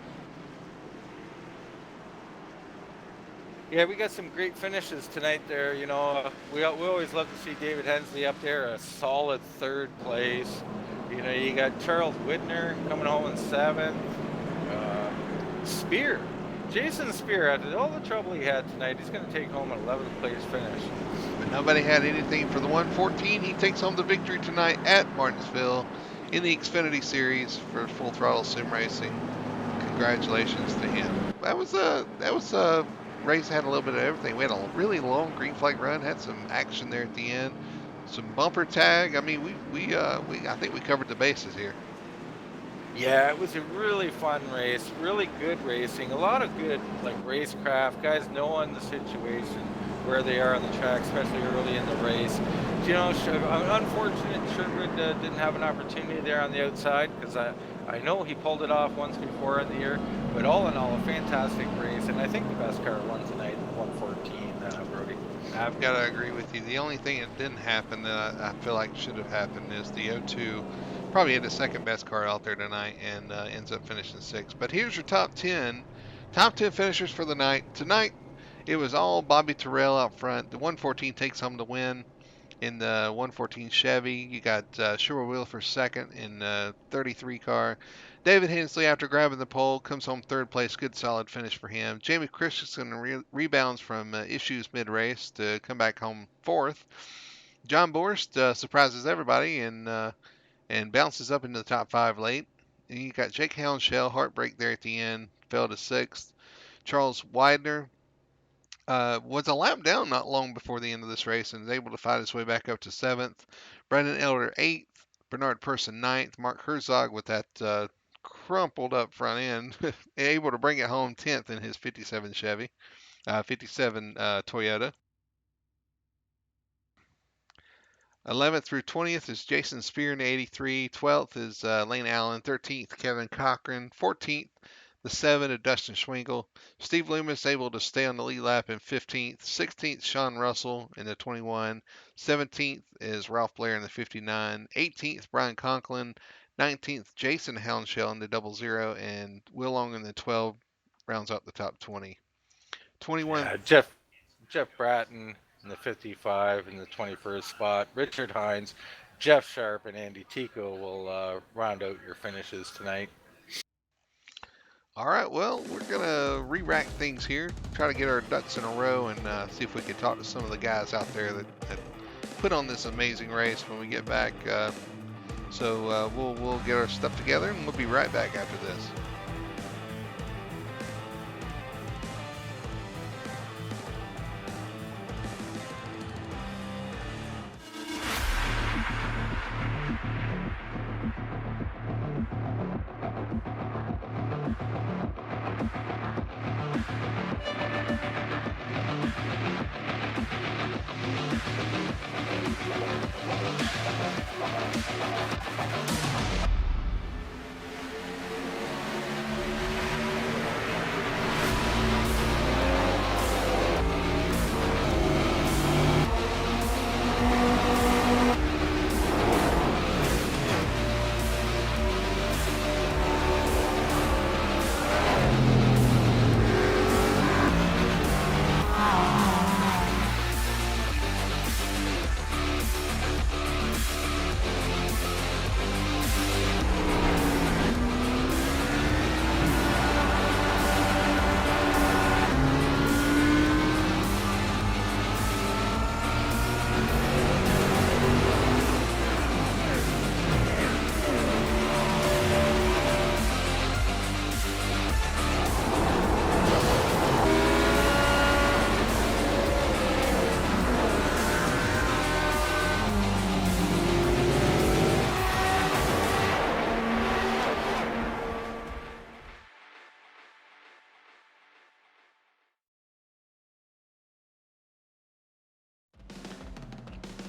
Yeah, we got some great finishes tonight there. We always love to see David Hensley up there, a solid 3rd place. You got Charles Widner coming home in 7th. Jason Spear, after all the trouble he had tonight, he's going to take home an 11th place finish. Nobody had anything for the 114. He takes home the victory tonight at Martinsville in the Xfinity Series for Full Throttle Sim Racing. Congratulations to him. That was a race that had a little bit of everything. We had a really long green flag run, had some action there at the end, some bumper tag. I mean, we I think we covered the bases here. Yeah, it was a really fun race, really good racing, a lot of good like racecraft, guys knowing the situation, where they are on the track, especially early in the race. You know, unfortunate Sherwood didn't have an opportunity there on the outside because I know he pulled it off once before in the year, but all in all, a fantastic race, and I think the best car won tonight, 114, Brody. I've got to agree with you. The only thing that didn't happen that I feel like should have happened is the O2 probably had the second best car out there tonight and ends up finishing sixth. But here's your top 10. Top 10 finishers for the night. Tonight, it was all Bobby Terrell out front. The 114 takes home the win in the 114 Chevy. You got Sherwood Wheeler for second in the 33 car. David Hensley, after grabbing the pole, comes home third place. Good solid finish for him. Jamie Christensen rebounds from issues mid-race to come back home fourth. John Borst surprises everybody and bounces up into the top five late. And you got Jake Hounshell, heartbreak there at the end, fell to sixth. Charles Widener was a lap down not long before the end of this race and is able to fight his way back up to seventh. Brandon Elder eighth. Bernard Person ninth. Mark Herzog with that crumpled up front end, able to bring it home 10th in his 57 Chevy, 57 Toyota. 11th through 20th is Jason Spear in 83. 12th is Lane Allen. 13th, Kevin Cochran. 14th, the 7 of Dustin Schwingle. Steve Loomis able to stay on the lead lap in 15th. 16th, Sean Russell in the 21. 17th is Ralph Blair in the 59. 18th, Brian Conklin. 19th, Jason Hounshell in the 00. And Will Long in the 12 rounds out the top 20. 21. Yeah, Jeff Bratton in the 55 in the 21st spot. Richard Hines, Jeff Sharp, and Andy Tico will round out your finishes tonight. All right, well, we're going to re-rack things here, try to get our ducks in a row, and see if we can talk to some of the guys out there that put on this amazing race when we get back. So we'll get our stuff together, and we'll be right back after this.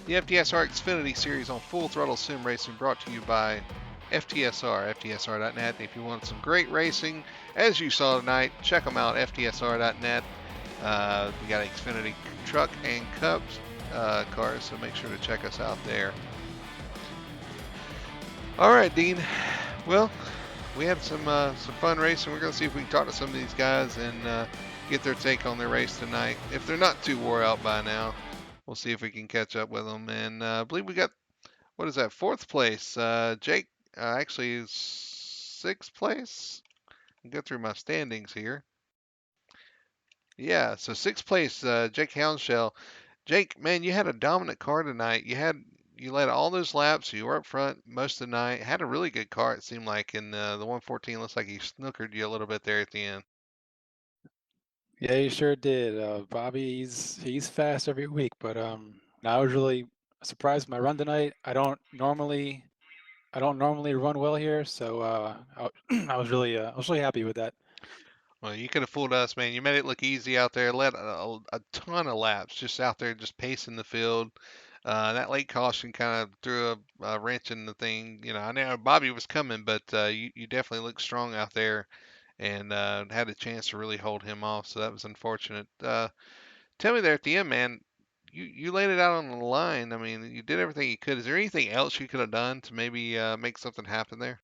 The FTSR Xfinity Series on Full Throttle Sim Racing brought to you by FTSR, FTSR.net. If you want some great racing, as you saw tonight, check them out, FTSR.net. We got Xfinity truck and Cups cars, so make sure to check us out there. All right, Dean. Well, we had some fun racing. We're going to see if we can talk to some of these guys and get their take on their race tonight. If they're not too wore out by now, we'll see if we can catch up with them. And I believe we got, what is that, fourth place? Jake actually is sixth place. I'll go through my standings here. Yeah, so sixth place, Jake Hounshell. Jake, man, you had a dominant car tonight. You led all those laps. You were up front most of the night. Had a really good car. It seemed like, and the 114 looks like he snookered you a little bit there at the end. Yeah, he sure did. Bobby, he's fast every week, but I was really surprised with my run tonight. I don't normally run well here, so I was really happy with that. Well, you could have fooled us, man. You made it look easy out there. Led a ton of laps just out there, just pacing the field. That late caution kind of threw a wrench in the thing. I know Bobby was coming, but you definitely looked strong out there and had a chance to really hold him off. So that was unfortunate. Tell me there at the end, man. You laid it out on the line. I mean, you did everything you could. Is there anything else you could have done to maybe make something happen there?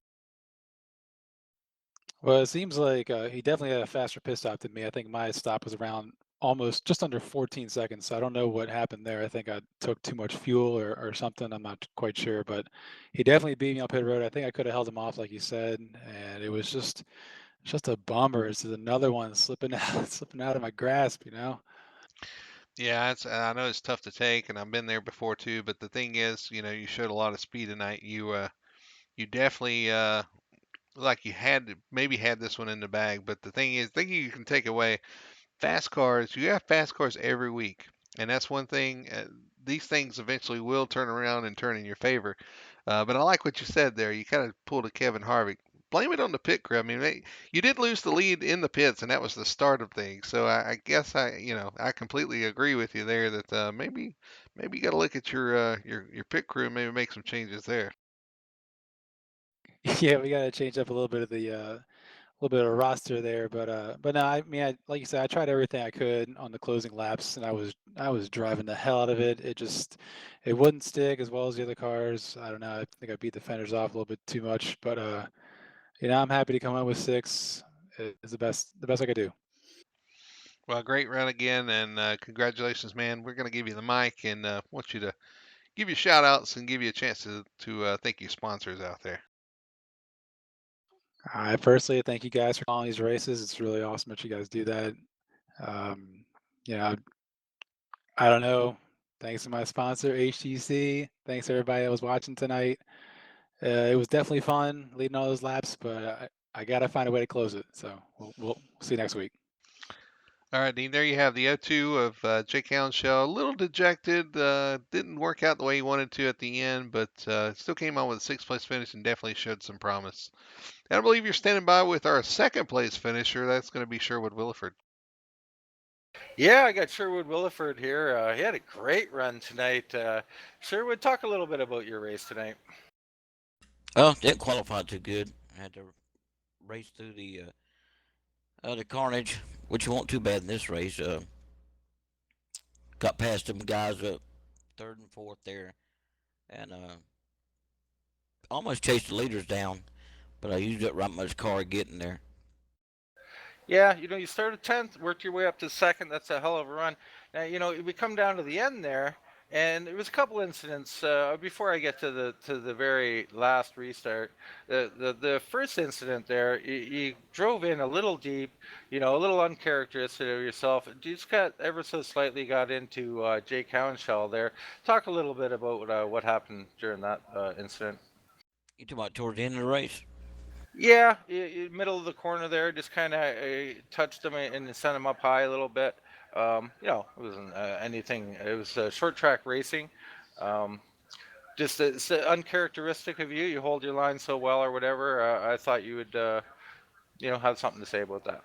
Well, it seems like he definitely had a faster pit stop than me. I think my stop was around almost just under 14 seconds. So I don't know what happened there. I think I took too much fuel or something. I'm not quite sure, but he definitely beat me on pit road. I think I could have held him off, like you said, and it was just a bummer. This is another one slipping out, slipping out of my grasp. Yeah, I know it's tough to take, and I've been there before too. But the thing is, you showed a lot of speed tonight. You definitely like you maybe had this one in the bag. But the thing is, thing you can take away fast cars. You have fast cars every week, and that's one thing. These things eventually will turn around and turn in your favor. But I like what you said there. You kind of pulled a Kevin Harvick. Blame it on the pit crew. I mean, you did lose the lead in the pits, and that was the start of things. So I guess I completely agree with you there that maybe you got to look at your pit crew and maybe make some changes there. Yeah, we got to change up a little bit of the little bit of roster there, but no, I mean, like you said, I tried everything I could on the closing laps, and I was driving the hell out of it. It wouldn't stick as well as the other cars. I don't know. I think I beat the fenders off a little bit too much, but I'm happy to come out with six. It's the best I could do. Well, great run again, and congratulations, man. We're going to give you the mic and want you to give you shout outs and give you a chance to thank your sponsors out there. I personally thank you guys for calling these races. It's really awesome that you guys do that. Um, you know, I don't know. Thanks to my sponsor, HTC. Thanks to everybody that was watching tonight. It was definitely fun leading all those laps, but I gotta find a way to close it. So we'll see you next week. All right, Dean, there you have the O2 of Jake Hounshell. A little dejected. Didn't work out the way he wanted to at the end, but still came on with a sixth place finish and definitely showed some promise. And I believe you're standing by with our second place finisher. That's going to be Sherwood Williford. Yeah, I got Sherwood Williford here. He had a great run tonight. Sherwood, talk a little bit about your race tonight. Well, didn't qualify too good. I had to race through the carnage, which wasn't too bad in this race. Got past them guys up third and fourth there, and almost chased the leaders down, but I used up right much car getting there. Yeah, you started 10th, worked your way up to second. That's a hell of a run. Now, we come down to the end there, and there was a couple incidents before I get to the very last restart. The first incident there, you drove in a little deep, a little uncharacteristic of yourself. You just got ever so slightly got into Jake Hounshell there. Talk a little bit about what happened during that incident. You talking about towards the end of the race? Yeah, middle of the corner there, just kind of touched him and sent him up high a little bit. It wasn't anything. It was short track racing. Um, just it's uncharacteristic of you. You hold your line so well, or whatever. I thought you would, have something to say about that.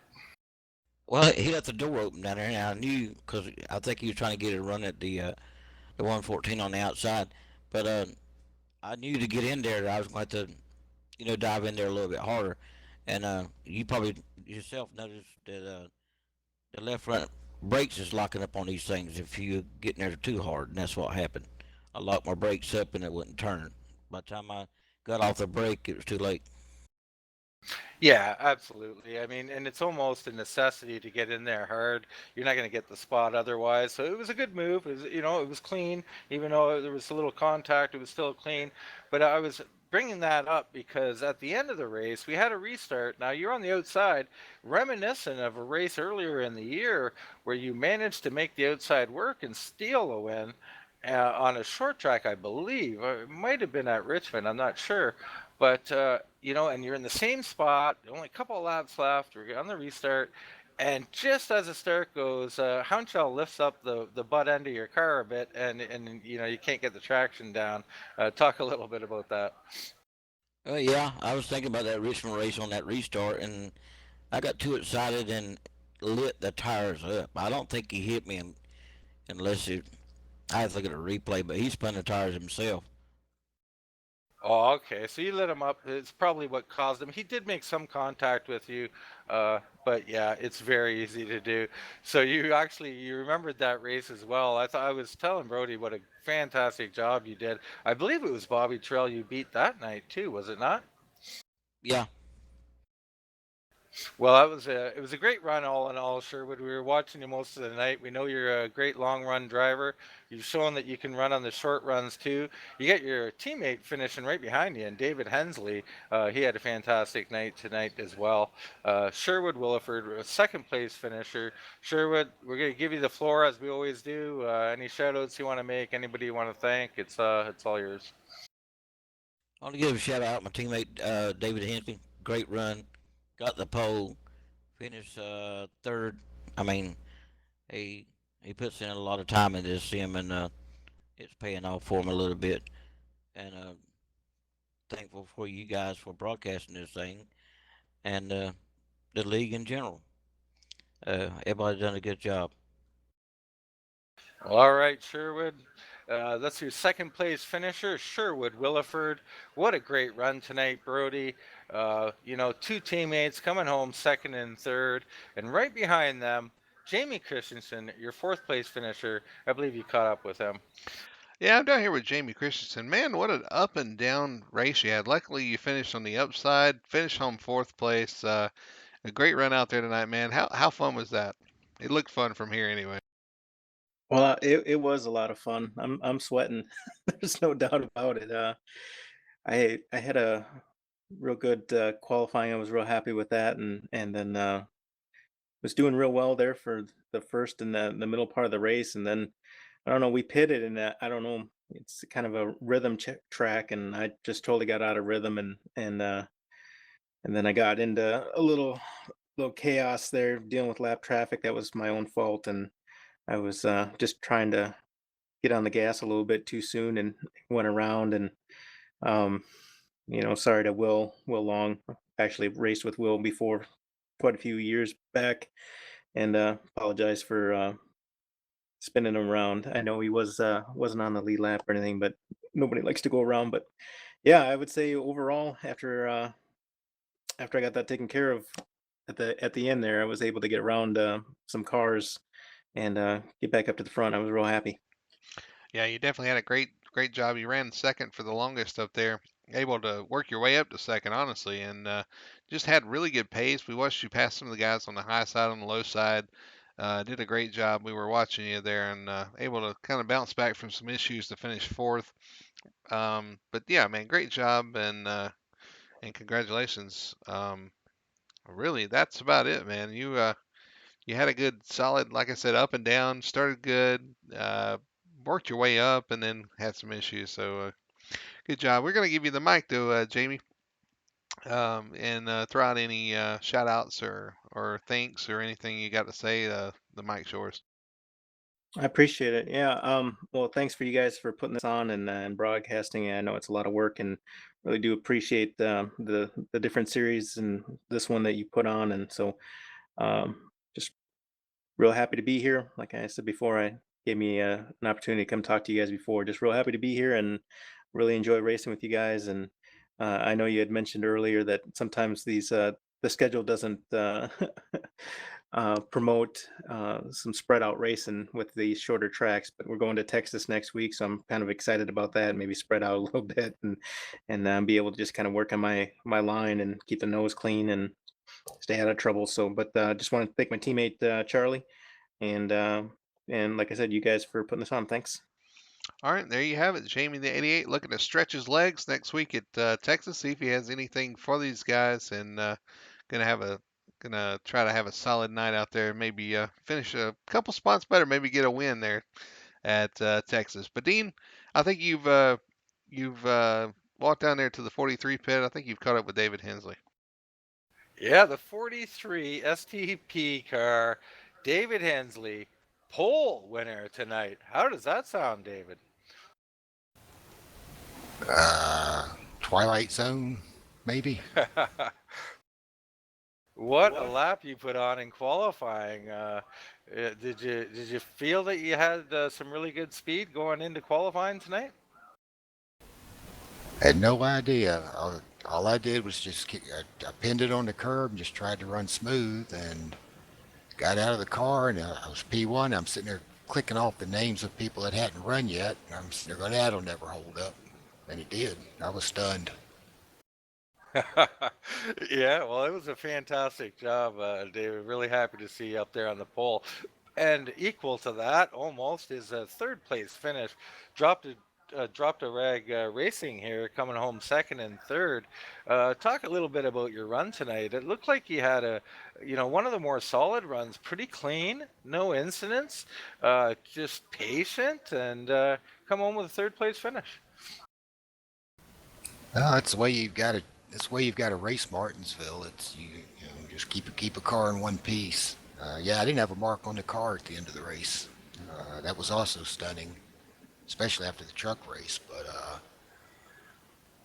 Well, he left the door open down there, and I knew because I think he was trying to get a run at the 114 on the outside, but I knew to get in there I was going to have to dive in there a little bit harder, and you probably yourself noticed that the left front brakes is locking up on these things if you get in there too hard, and that's what happened. I locked my brakes up and it wouldn't turn. By the time I got off the brake, it was too late. Yeah, absolutely. I mean, and it's almost a necessity to get in there hard. You're not going to get the spot otherwise. So it was a good move. It was clean, even though there was a little contact. It was still clean. But I was bringing that up because at the end of the race, we had a restart. Now you're on the outside, reminiscent of a race earlier in the year where you managed to make the outside work and steal a win on a short track, I believe. It might have been at Richmond, I'm not sure. But, and you're in the same spot, only a couple of laps left, we're on the restart. And just as the start goes, Houndshell lifts up the butt end of your car a bit, and you can't get the traction down. Talk a little bit about that. Yeah, I was thinking about that Richmond race on that restart, and I got too excited and lit the tires up. I don't think he hit me unless it. I have to look at a replay, but he spun the tires himself. Oh, okay. So you lit him up. It's probably what caused him. He did make some contact with you, but yeah, it's very easy to do. So you remembered that race as well. I was telling Brody what a fantastic job you did. I believe it was Bobby Trail you beat that night too, was it not? Yeah, Well, it was a great run all in all, Sherwood. We were watching you most of the night. We know you're a great long run driver. You've shown that you can run on the short runs too. You got your teammate finishing right behind you, and David Hensley. He had a fantastic night tonight as well. Sherwood Williford, a second place finisher. Sherwood, we're going to give you the floor as we always do. Any shout outs you want to make? Anybody you want to thank? It's all yours. I want to give a shout out to my teammate David Hensley. Great run, got the pole, finished third. I mean, he he puts in a lot of time in this sim, and it's paying off for him a little bit. And thankful for you guys for broadcasting this thing, and the league in general. Everybody done a good job. All right, Sherwood. That's your second place finisher, Sherwood Williford. What a great run tonight, Brody. Two teammates coming home second and third, and right behind them, Jamie Christensen, your fourth place finisher. I believe you caught up with him. Yeah, I'm down here with Jamie Christensen. Man, what an up and down race you had. Luckily, you finished on the upside, finished home fourth place. A great run out there tonight, man. How fun was that? It looked fun from here anyway. Well, it was a lot of fun. I'm sweating. There's no doubt about it. I had a real good qualifying. I was real happy with that, and then was doing real well there for the first and the middle part of the race, and then I don't know. We pitted, and I don't know. It's kind of a rhythm track, and I just totally got out of rhythm, and then I got into a little chaos there dealing with lap traffic. That was my own fault, and I was just trying to get on the gas a little bit too soon and went around and um sorry to Will Long. Actually raced with Will before quite a few years back, and apologize for spinning him around. I know he wasn't on the lead lap or anything, but nobody likes to go around. But yeah, I would say overall after I got that taken care of at the end there, I was able to get around some cars and get back up to the front. I was real happy. Yeah, you definitely had a great job. You ran second for the longest up there, able to work your way up to second, honestly, and just had really good pace. We watched you pass some of the guys on the high side, on the low side. Did a great job. We were watching you there and able to kind of bounce back from some issues to finish fourth. But yeah, man, great job and congratulations. Really, that's about it, man. You had a good solid, like I said, up and down. Started good, worked your way up, and then had some issues. So good job. We're gonna give you the mic though, Jamie, and throw out any shout outs or thanks or anything you got to say. The mic's yours. I appreciate it. Yeah. Well, thanks for you guys for putting this on and broadcasting. I know it's a lot of work, and really do appreciate the different series and this one that you put on. And so, just real happy to be here. Like I said before, I gave me an opportunity to come talk to you guys before. Just real happy to be here and really enjoy racing with you guys. And I know you had mentioned earlier that sometimes the schedule doesn't promote some spread out racing with the shorter tracks, but we're going to Texas next week, so I'm kind of excited about that. Maybe spread out a little bit and be able to just kind of work on my line and keep the nose clean and stay out of trouble. So, but just want to thank my teammate Charlie, and like I said, you guys for putting this on. Thanks. All right, there you have it. Jamie the 88 looking to stretch his legs next week at Texas. See if he has anything for these guys, and gonna try to have a solid night out there. Maybe finish a couple spots better. Maybe get a win there at Texas. But Dean, I think you've walked down there to the 43 pit. I think you've caught up with David Hensley. Yeah, the 43 STP car, David Hensley, pole winner tonight. How does that sound, David? Twilight Zone, maybe. What a lap you put on in qualifying. Did you feel that you had some really good speed going into qualifying tonight? Had no idea. All I did was just I pinned it on the curb and just tried to run smooth and got out of the car and I was P1. I'm sitting there clicking off the names of people that hadn't run yet. And I'm sitting there going, that'll never hold up. And it did. I was stunned. Yeah, well, it was a fantastic job, David. Really happy to see you up there on the pole. And equal to that, almost, is a third place finish. Dropped a rag racing here, coming home second and third. Talk a little bit about your run tonight. It looked like you had one of the more solid runs, pretty clean, no incidents, just patient, and come home with a third place finish. Well, that's the way you've got to. That's the way you've got to race Martinsville. It's just keep a car in one piece. Yeah, I didn't have a mark on the car at the end of the race. That was also stunning, especially after the truck race. But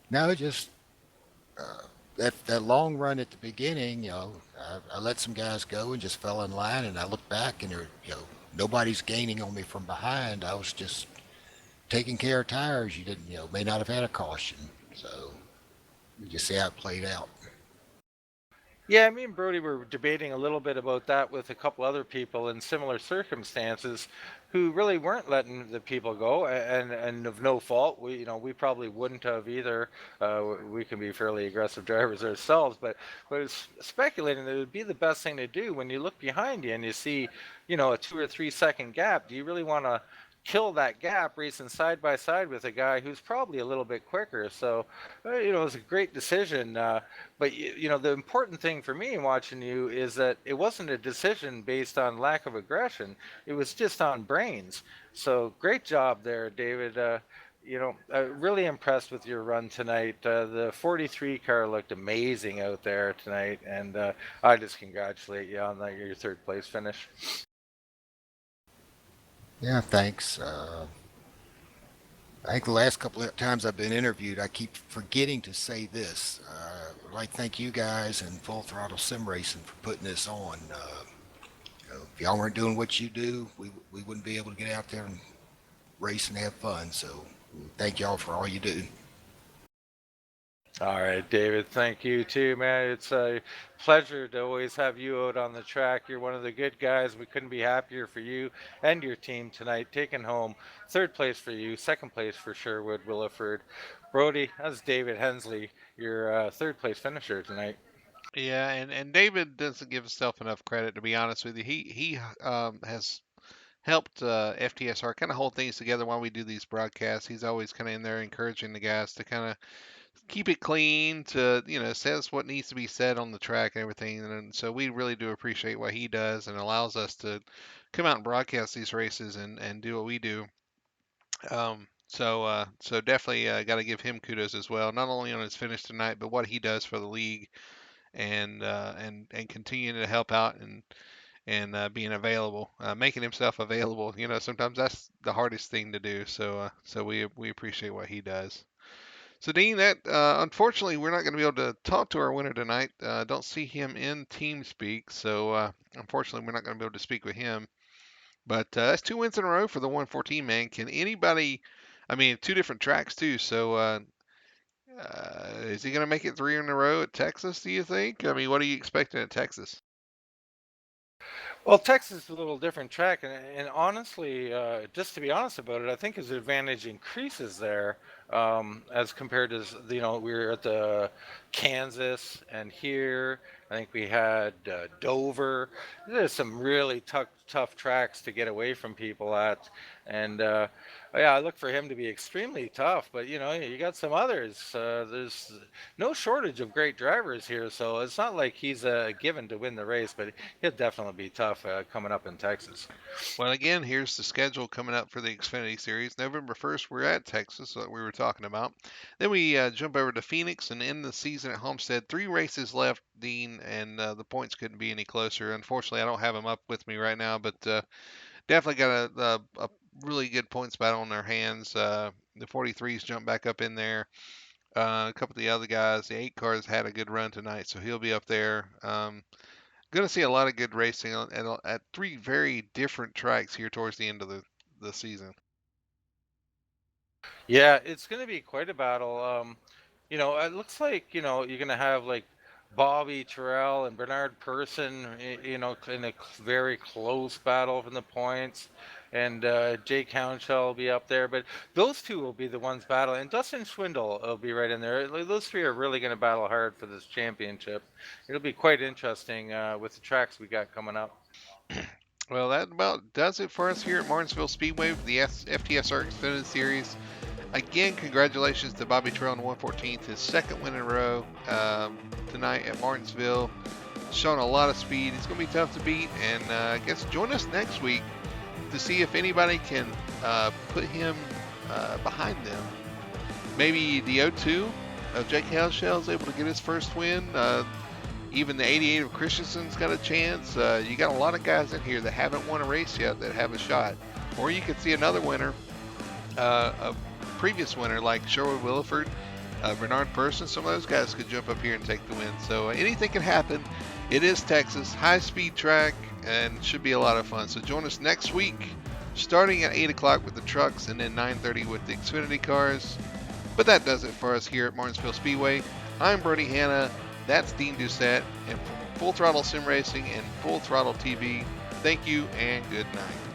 no, just that long run at the beginning. I let some guys go and just fell in line, and I looked back, and nobody's gaining on me from behind. I was just taking care of tires. You didn't, may not have had a caution. So you just see how it played out. Yeah, me and Brody were debating a little bit about that with a couple other people in similar circumstances who really weren't letting the people go and of no fault. We probably wouldn't have either. We can be fairly aggressive drivers ourselves, but it's speculating that it would be the best thing to do when you look behind you and you see, a 2 or 3 second gap. Do you really want to kill that gap racing side by side with a guy who's probably a little bit quicker? So, it was a great decision. But the important thing for me in watching you is that it wasn't a decision based on lack of aggression. It was just on brains. So great job there, David. Really impressed with your run tonight. The 43 car looked amazing out there tonight, and I just congratulate you on your third place finish. Yeah, thanks. I think the last couple of times I've been interviewed, I keep forgetting to say this. I'd like to thank you guys and Full Throttle Sim Racing for putting this on. If y'all weren't doing what you do, we wouldn't be able to get out there and race and have fun. So thank y'all for all you do. All right, David, thank you too, man. It's a pleasure to always have you out on the track. You're one of the good guys. We couldn't be happier for you and your team tonight, taking home third place for you, second place for Sherwood Williford. Brody, that's David Hensley, your third place finisher tonight. Yeah, and David doesn't give himself enough credit, to be honest with you. He has helped FTSR kind of hold things together while we do these broadcasts. He's always kind of in there encouraging the guys to kind of keep it clean, to says what needs to be said on the track and everything. And so we really do appreciate what he does and allows us to come out and broadcast these races and do what we do. So definitely got to give him kudos as well, not only on his finish tonight, but what he does for the league and continuing to help out and being available, making himself available. Sometimes that's the hardest thing to do. So we appreciate what he does. So Dean, that unfortunately we're not going to be able to talk to our winner tonight. Don't see him in TeamSpeak, so unfortunately we're not going to be able to speak with him. But that's 2 wins in a row for the 114 man. Can anybody? I mean, 2 different tracks too. So is he going to make it 3 in a row at Texas? Do you think? I mean, what are you expecting at Texas? Well, Texas is a little different track, and honestly, just to be honest about it, I think his advantage increases there. as compared to, we were at the Kansas and here. I think we had Dover. There's some really tough tracks to get away from people at, and yeah, I look for him to be extremely tough. But you got some others. There's no shortage of great drivers here, so it's not like he's a given to win the race, but he'll definitely be tough coming up in Texas. Well, again, here's the schedule coming up for the Xfinity Series. November 1st, we're at Texas, that we were talking about. Then we jump over to Phoenix and end the season at Homestead. 3 races left, Dean, and the points couldn't be any closer. Unfortunately, I don't have them up with me right now, but definitely got a really good points battle in their hands. The 43s jump back up in there. A couple of the other guys, the 8 cars had a good run tonight, so he'll be up there. Going to see a lot of good racing at 3 very different tracks here towards the end of the season. Yeah, it's going to be quite a battle. It looks like, you're going to have like Bobby Terrell and Bernard Person, in a very close battle from the points. And Jake Hounshell will be up there. But those two will be the ones battling. And Dustin Schwindel will be right in there. Like, those 3 are really going to battle hard for this championship. It'll be quite interesting with the tracks we got coming up. Well, that about does it for us here at Martinsville Speedway for the FTSR Xfinity Series. Again, congratulations to Bobby Terrell on the 114th, his 2nd win in a row tonight at Martinsville. Showing a lot of speed. It's going to be tough to beat, and I guess join us next week to see if anybody can put him behind them. Maybe the 02 of Jake Hounshell is able to get his first win. Even the 88 of Christensen's got a chance. You got a lot of guys in here that haven't won a race yet that have a shot. Or you could see another winner, a previous winner like Sherwood Williford, Bernard Person. Some of those guys could jump up here and take the win. So anything can happen. It is Texas, high-speed track, and should be a lot of fun. So join us next week, starting at 8 o'clock with the trucks and then 9:30 with the Xfinity cars. But that does it for us here at Martinsville Speedway. I'm Brody Hanna. That's Dean Doucette, and Full Throttle Sim Racing and Full Throttle TV. Thank you and good night.